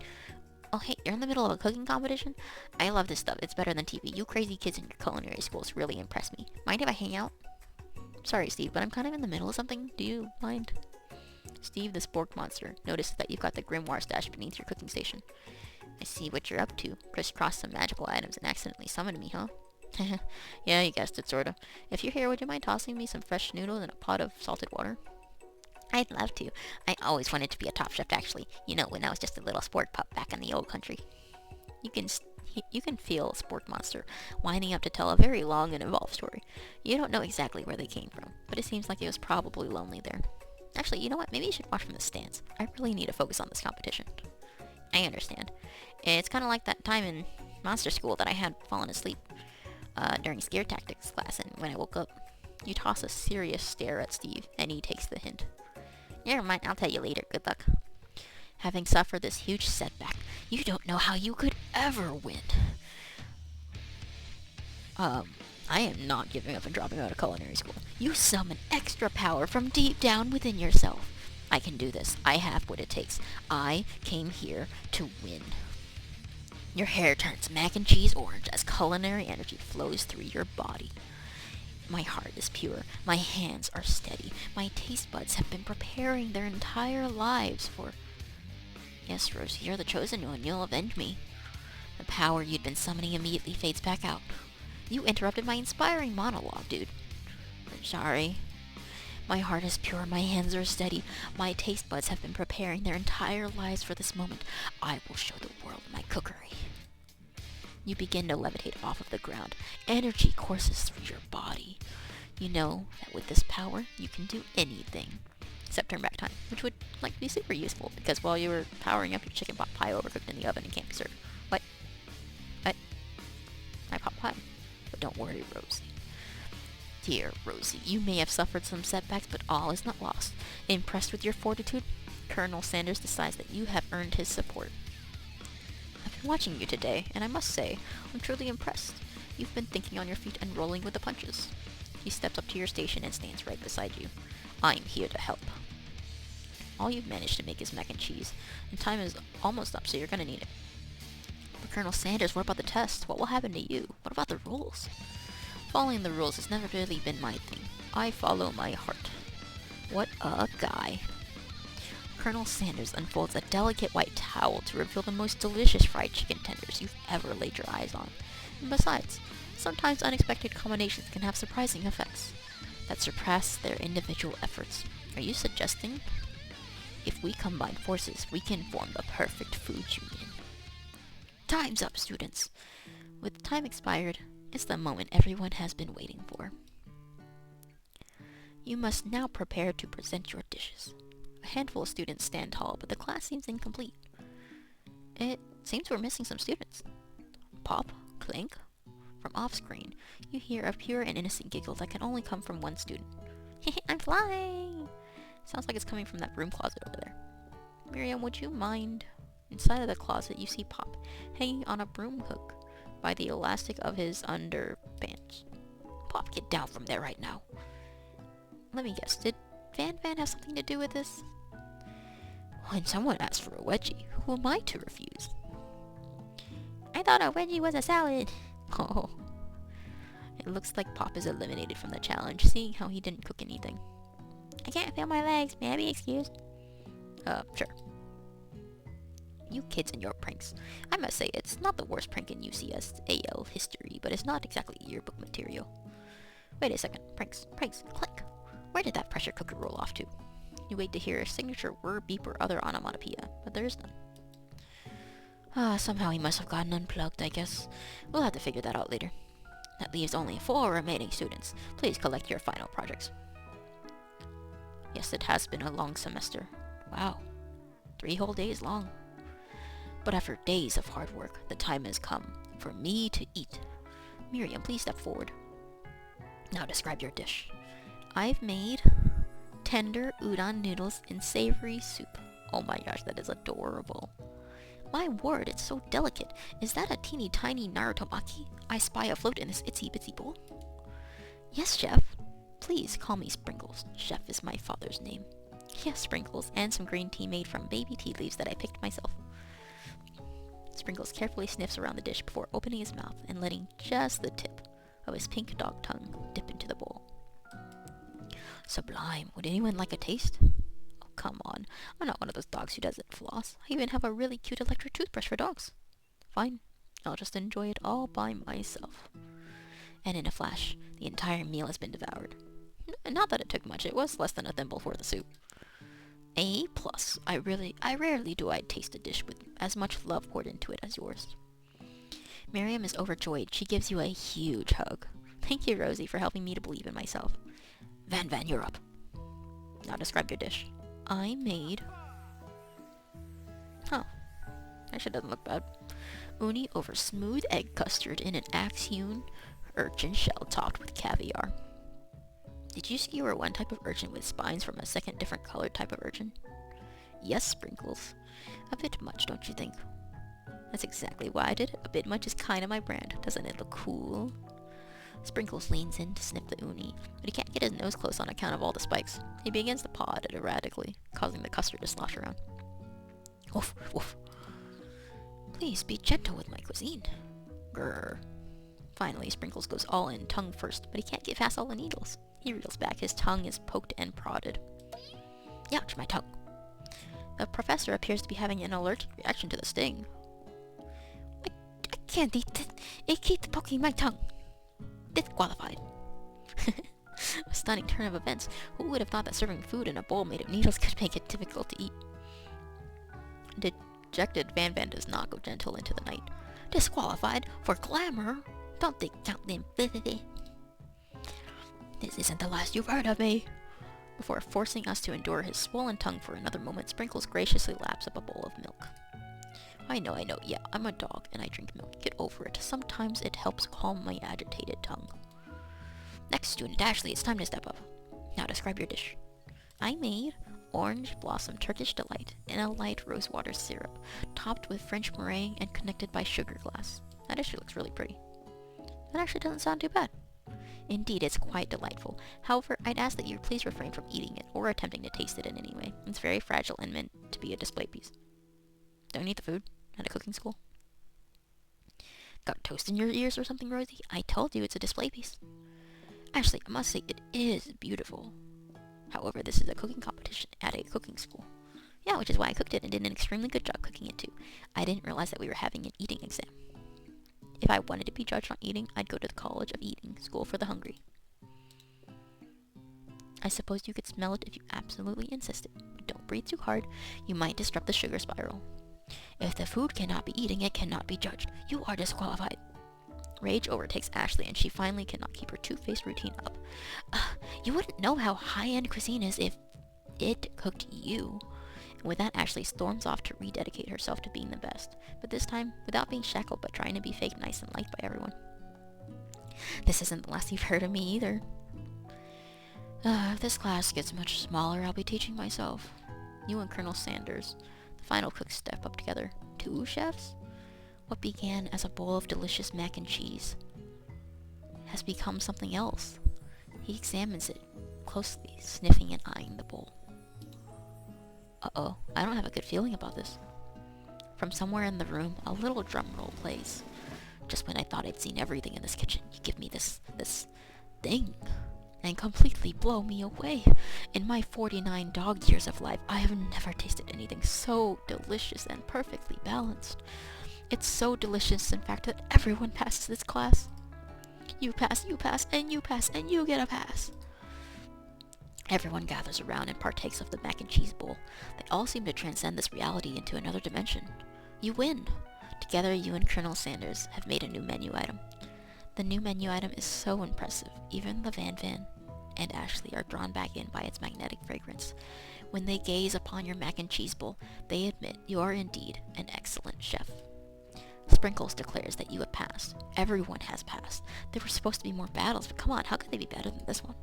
Oh hey, you're in the middle of a cooking competition? I love this stuff. It's better than TV. You crazy kids in your culinary schools really impress me. Mind if I hang out? Sorry, Steve, but I'm kind of in the middle of something. Do you mind? Steve, the spork monster, notices that you've got the grimoire stashed beneath your cooking station. I see what you're up to. Crisscross some magical items and accidentally summoned me, huh? Yeah, you guessed it, sorta. If you're here, would you mind tossing me some fresh noodles in a pot of salted water? I'd love to. I always wanted to be a top chef, actually. You know, when I was just a little sport pup back in the old country. You can feel Sport Monster winding up to tell a very long and involved story. You don't know exactly where they came from, but it seems like it was probably lonely there. Actually, you know what? Maybe you should watch from the stands. I really need to focus on this competition. I understand. It's kind of like that time in monster school that I had fallen asleep during scare tactics class, and when I woke up, you toss a serious stare at Steve, and he takes the hint. Never mind, I'll tell you later. Good luck. Having suffered this huge setback, you don't know how you could ever win. I am not giving up and dropping out of culinary school. You summon extra power from deep down within yourself. I can do this. I have what it takes. I came here to win. Your hair turns mac and cheese orange as culinary energy flows through your body. My heart is pure. My hands are steady. My taste buds have been preparing their entire lives for... Yes, Rosie, you're the chosen one. You'll avenge me. The power you'd been summoning immediately fades back out. You interrupted my inspiring monologue, dude. I'm sorry. My heart is pure. My hands are steady. My taste buds have been preparing their entire lives for this moment. I will show the world my cookery. You begin to levitate off of the ground. Energy courses through your body. You know that with this power, you can do anything. Except turn back time, which would be super useful, because while you were powering up your chicken pot pie overcooked in the oven and can't be served. What? My pot pie. But don't worry, Rosie. Dear Rosie, you may have suffered some setbacks, but all is not lost. Impressed with your fortitude, Colonel Sanders decides that you have earned his support. I've been watching you today, and I must say, I'm truly impressed. You've been thinking on your feet and rolling with the punches. He steps up to your station and stands right beside you. I'm here to help. All you've managed to make is mac and cheese, and time is almost up, so you're gonna need it. But Colonel Sanders, what about the test? What will happen to you? What about the rules? Following the rules has never really been my thing. I follow my heart. What a guy. Colonel Sanders unfolds a delicate white towel to reveal the most delicious fried chicken tenders you've ever laid your eyes on. And besides, sometimes unexpected combinations can have surprising effects that surpass their individual efforts. Are you suggesting? If we combine forces, we can form the perfect food union. Time's up, students. With time expired, it's the moment everyone has been waiting for. You must now prepare to present your dishes. A handful of students stand tall, but the class seems incomplete. It seems we're missing some students. Pop, clink. From off-screen, you hear a pure and innocent giggle that can only come from one student. I'm flying! Sounds like it's coming from that broom closet over there. Miriam, would you mind? Inside of the closet, you see Pop hanging on a broom hook by the elastic of his underpants. Pop, get down from there right now. Let me guess, did Van have something to do with this? When someone asks for a wedgie, who am I to refuse? I thought a wedgie was a salad. Oh. It looks like Pop is eliminated from the challenge, seeing how he didn't cook anything. I can't feel my legs. May I be excused? Sure. You kids and your pranks. I must say, it's not the worst prank in UCSAL history, but it's not exactly yearbook material. Wait a second. Pranks. Click. Where did that pressure cooker roll off to? You wait to hear a signature whir, beep, or other onomatopoeia, but there is none. Somehow he must have gotten unplugged, I guess. We'll have to figure that out later. That leaves only 4 remaining students. Please collect your final projects. Yes, it has been a long semester. Wow. 3 whole days long. But after days of hard work, the time has come for me to eat. Miriam, please step forward. Now describe your dish. I've made tender udon noodles in savory soup. Oh my gosh, that is adorable. My word, it's so delicate. Is that a teeny tiny Narutomaki I spy afloat in this itsy bitsy bowl? Yes, Chef. Please call me Sprinkles. Chef is my father's name. Yes, Sprinkles, and some green tea made from baby tea leaves that I picked myself. Sprinkles carefully sniffs around the dish before opening his mouth and letting just the tip of his pink dog tongue dip into the bowl. Sublime. Would anyone like a taste? Oh, come on. I'm not one of those dogs who doesn't floss. I even have a really cute electric toothbrush for dogs. Fine. I'll just enjoy it all by myself. And in a flash, the entire meal has been devoured. Not that it took much. It was less than a thimble for the soup. A+. I rarely do I taste a dish with as much love poured into it as yours. Miriam is overjoyed. She gives you a huge hug. Thank you, Rosie, for helping me to believe in myself. Van, you're up. Now describe your dish. I made... Actually, doesn't look bad. Uni over smooth egg custard in an axe-hewn urchin shell topped with caviar. Did you skewer one type of urchin with spines from a second different colored type of urchin? Yes, Sprinkles. A bit much, don't you think? That's exactly why I did it. A bit much is kind of my brand. Doesn't it look cool? Sprinkles leans in to sniff the uni, but he can't get his nose close on account of all the spikes. He begins to paw at it erratically, causing the custard to slosh around. Woof, woof. Please be gentle with my cuisine. Grrr. Finally, Sprinkles goes all in, tongue first, but he can't get past all the needles. He reels back. His tongue is poked and prodded. Ouch, my tongue. The professor appears to be having an allergic reaction to the sting. I can't eat it. It keeps poking my tongue. Disqualified. A stunning turn of events. Who would have thought that serving food in a bowl made of needles could make it difficult to eat? Dejected, Van does not go gentle into the night. Disqualified for glamour? Don't think something. This isn't the last you've heard of me. Before forcing us to endure his swollen tongue for another moment, Sprinkles graciously laps up a bowl of milk. I know. Yeah, I'm a dog and I drink milk. Get over it. Sometimes it helps calm my agitated tongue. Next student, Ashley, it's time to step up. Now describe your dish. I made orange blossom Turkish delight in a light rosewater syrup, topped with French meringue and connected by sugar glass. That actually looks really pretty. That actually doesn't sound too bad. Indeed, it's quite delightful. However, I'd ask that you please refrain from eating it or attempting to taste it in any way. It's very fragile and meant to be a display piece. Don't eat the food at a cooking school. Got toast in your ears or something, Rosie? I told you it's a display piece. Actually, I must say it is beautiful. However, this is a cooking competition at a cooking school. Yeah, which is why I cooked it and did an extremely good job cooking it too. I didn't realize that we were having an eating exam. If I wanted to be judged on eating, I'd go to the College of Eating, School for the Hungry. I suppose you could smell it if you absolutely insisted, but don't breathe too hard. You might disrupt the sugar spiral. If the food cannot be eaten, it cannot be judged. You are disqualified. Rage overtakes Ashley, and she finally cannot keep her two-faced routine up. You wouldn't know how high-end cuisine is if it cooked you. And with that, Ashley storms off to rededicate herself to being the best, but this time without being shackled but trying to be fake nice and liked by everyone. This isn't the last you've heard of me either. If this class gets much smaller, I'll be teaching myself. You and Colonel Sanders, the final cooks, step up together. 2 chefs? What began as a bowl of delicious mac and cheese has become something else. He examines it closely, sniffing and eyeing the bowl. Uh-oh, I don't have a good feeling about this. From somewhere in the room, a little drum roll plays. Just when I thought I'd seen everything in this kitchen, you give me this thing and completely blow me away. In my 49 dog years of life, I have never tasted anything so delicious and perfectly balanced. It's so delicious, in fact, that everyone passes this class. You pass, and you pass, and you get a pass. Everyone gathers around and partakes of the mac and cheese bowl. They all seem to transcend this reality into another dimension. You win. Together, you and Colonel Sanders have made a new menu item. The new menu item is so impressive. Even the Van and Ashley are drawn back in by its magnetic fragrance. When they gaze upon your mac and cheese bowl, they admit you are indeed an excellent chef. Sprinkles declares that you have passed. Everyone has passed. There were supposed to be more battles, but come on, how could they be better than this one?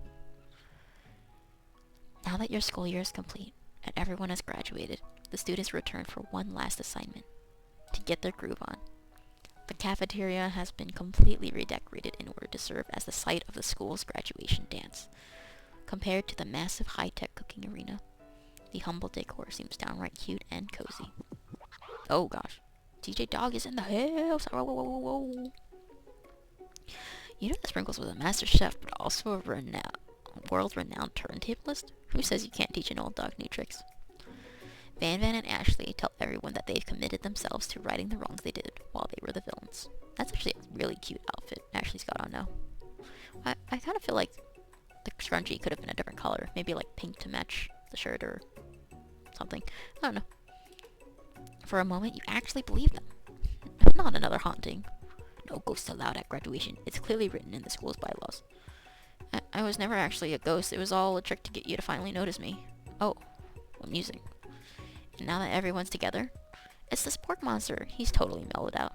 Now that your school year is complete, and everyone has graduated, the students return for one last assignment, to get their groove on. The cafeteria has been completely redecorated in order to serve as the site of the school's graduation dance. Compared to the massive high-tech cooking arena, the humble decor seems downright cute and cozy. Oh gosh, DJ Dog is in the house! Whoa, whoa, whoa, whoa. You know that Sprinkles was a master chef, but also a world-renowned turntablist? Who says you can't teach an old dog new tricks? Van and Ashley tell everyone that they've committed themselves to righting the wrongs they did while they were the villains. That's actually a really cute outfit Ashley's got on now. I kind of feel like the scrunchie could have been a different color. Maybe like pink to match the shirt or something. I don't know. For a moment, you actually believe them. Not another haunting. No ghosts allowed at graduation. It's clearly written in the school's bylaws. I was never actually a ghost. It was all a trick to get you to finally notice me. Oh, amusing. And now that everyone's together, it's the Spork Monster. He's totally mellowed out.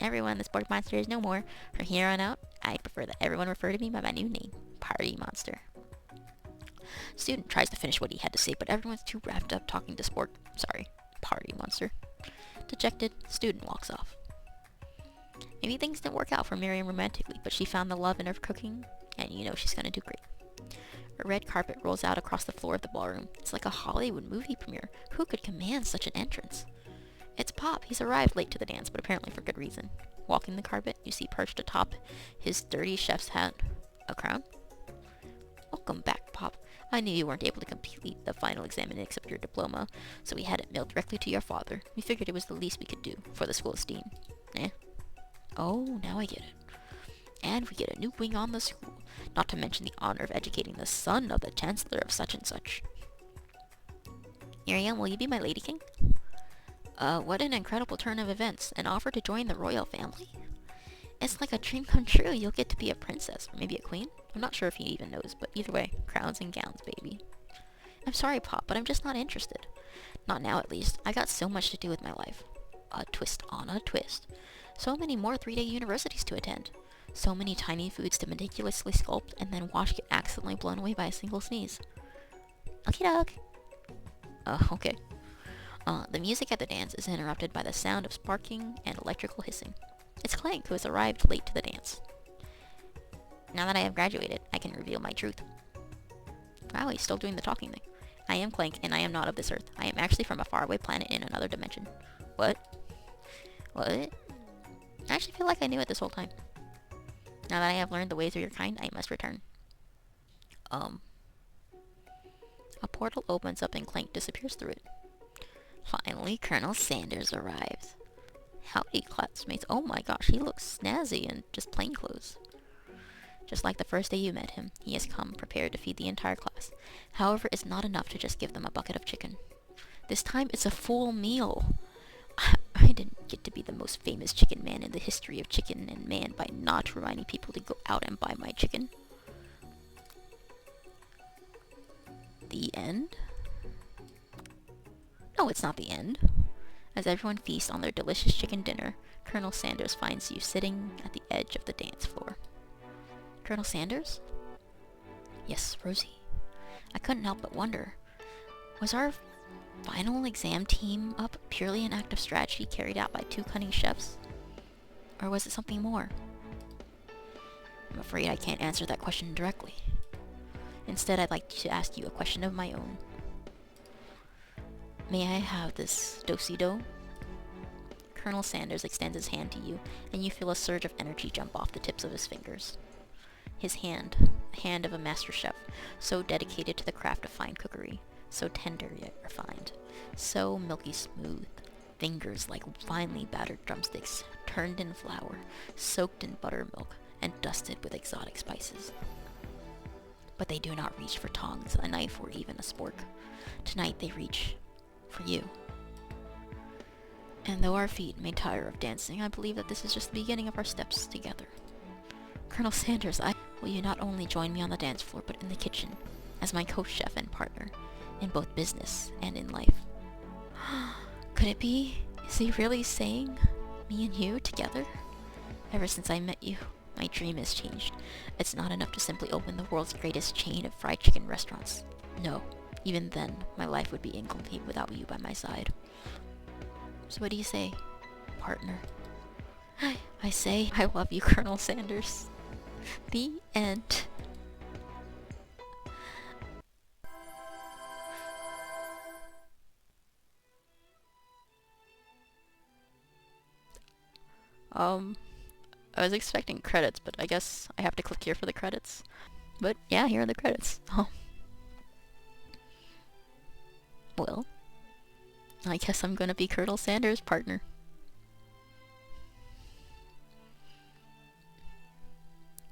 Everyone, the Spork Monster is no more. From here on out, I prefer that everyone refer to me by my new name, Party Monster. Student tries to finish what he had to say, but everyone's too wrapped up talking to Party Monster. Dejected, student walks off. Maybe things didn't work out for Miriam romantically, but she found the love in her cooking, and you know she's gonna do great. A red carpet rolls out across the floor of the ballroom. It's like a Hollywood movie premiere. Who could command such an entrance? It's Pop. He's arrived late to the dance, but apparently for good reason. Walking the carpet, you see perched atop his dirty chef's hat a crown. Welcome back, Pop. I knew you weren't able to complete the final exam and accept your diploma, so we had it mailed directly to your father. We figured it was the least we could do for the school's esteem. Eh? Oh, now I get it. And we get a new wing on the school, not to mention the honor of educating the son of the chancellor of such and such. Miriam, will you be my lady king? What an incredible turn of events. An offer to join the royal family? It's like a dream come true. You'll get to be a princess, or maybe a queen. I'm not sure if he even knows, but either way, crowns and gowns, baby. I'm sorry, Pop, but I'm just not interested. Not now, at least. I got so much to do with my life. A twist on a twist. So many more 3-day universities to attend. So many tiny foods to meticulously sculpt and then watch get accidentally blown away by a single sneeze. Okie doke. Okay. The music at the dance is interrupted by the sound of sparking and electrical hissing. It's Clank, who has arrived late to the dance. Now that I have graduated, I can reveal my truth. Wow, he's still doing the talking thing. I am Clank, and I am not of this earth. I am actually from a faraway planet in another dimension. What? What? I actually feel like I knew it this whole time. Now that I have learned the ways of your kind, I must return. A portal opens up and Clank disappears through it. Finally, Colonel Sanders arrives. Howdy, classmates. Oh my gosh, he looks snazzy in just plain clothes. Just like the first day you met him, he has come prepared to feed the entire class. However, it's not enough to just give them a bucket of chicken. This time, it's a full meal. I didn't get to be the most famous chicken man in the history of chicken and man by not reminding people to go out and buy my chicken. The end? No, it's not the end. As everyone feasts on their delicious chicken dinner, Colonel Sanders finds you sitting at the edge of the dance floor. Colonel Sanders? Yes, Rosie. I couldn't help but wonder, was our final exam team up purely an act of strategy carried out by 2 cunning chefs? Or was it something more? I'm afraid I can't answer that question directly. Instead, I'd like to ask you a question of my own. May I have this do-si-do? Colonel Sanders extends his hand to you, and you feel a surge of energy jump off the tips of his fingers. His hand, the hand of a master chef, so dedicated to the craft of fine cookery, so tender yet refined, so milky smooth, fingers like finely battered drumsticks, turned in flour, soaked in buttermilk, and dusted with exotic spices. But they do not reach for tongs, a knife, or even a spork. Tonight they reach for you. And though our feet may tire of dancing, I believe that this is just the beginning of our steps together. Colonel Sanders, will you not only join me on the dance floor, but in the kitchen, as my co-chef and partner, in both business and in life? Could it be? Is he really saying me and you together? Ever since I met you, my dream has changed. It's not enough to simply open the world's greatest chain of fried chicken restaurants. No, even then, my life would be incomplete without you by my side. So what do you say, partner? I say, I love you, Colonel Sanders. The end. I was expecting credits, but I guess I have to click here for the credits. But yeah, here are the credits. Oh. Well, I guess I'm gonna be Colonel Sanders' partner.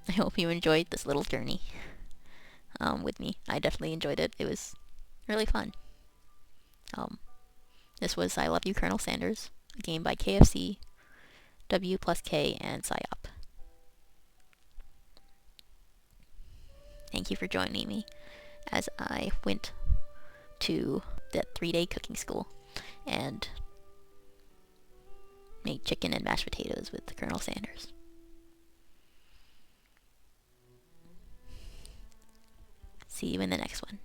I hope you enjoyed this little journey with me. I definitely enjoyed it. It was really fun. This was I Love You, Colonel Sanders, a game by KFC, W+K, and PsyOp. Thank you for joining me as I went to that 3-day cooking school and made chicken and mashed potatoes with Colonel Sanders. See you in the next one.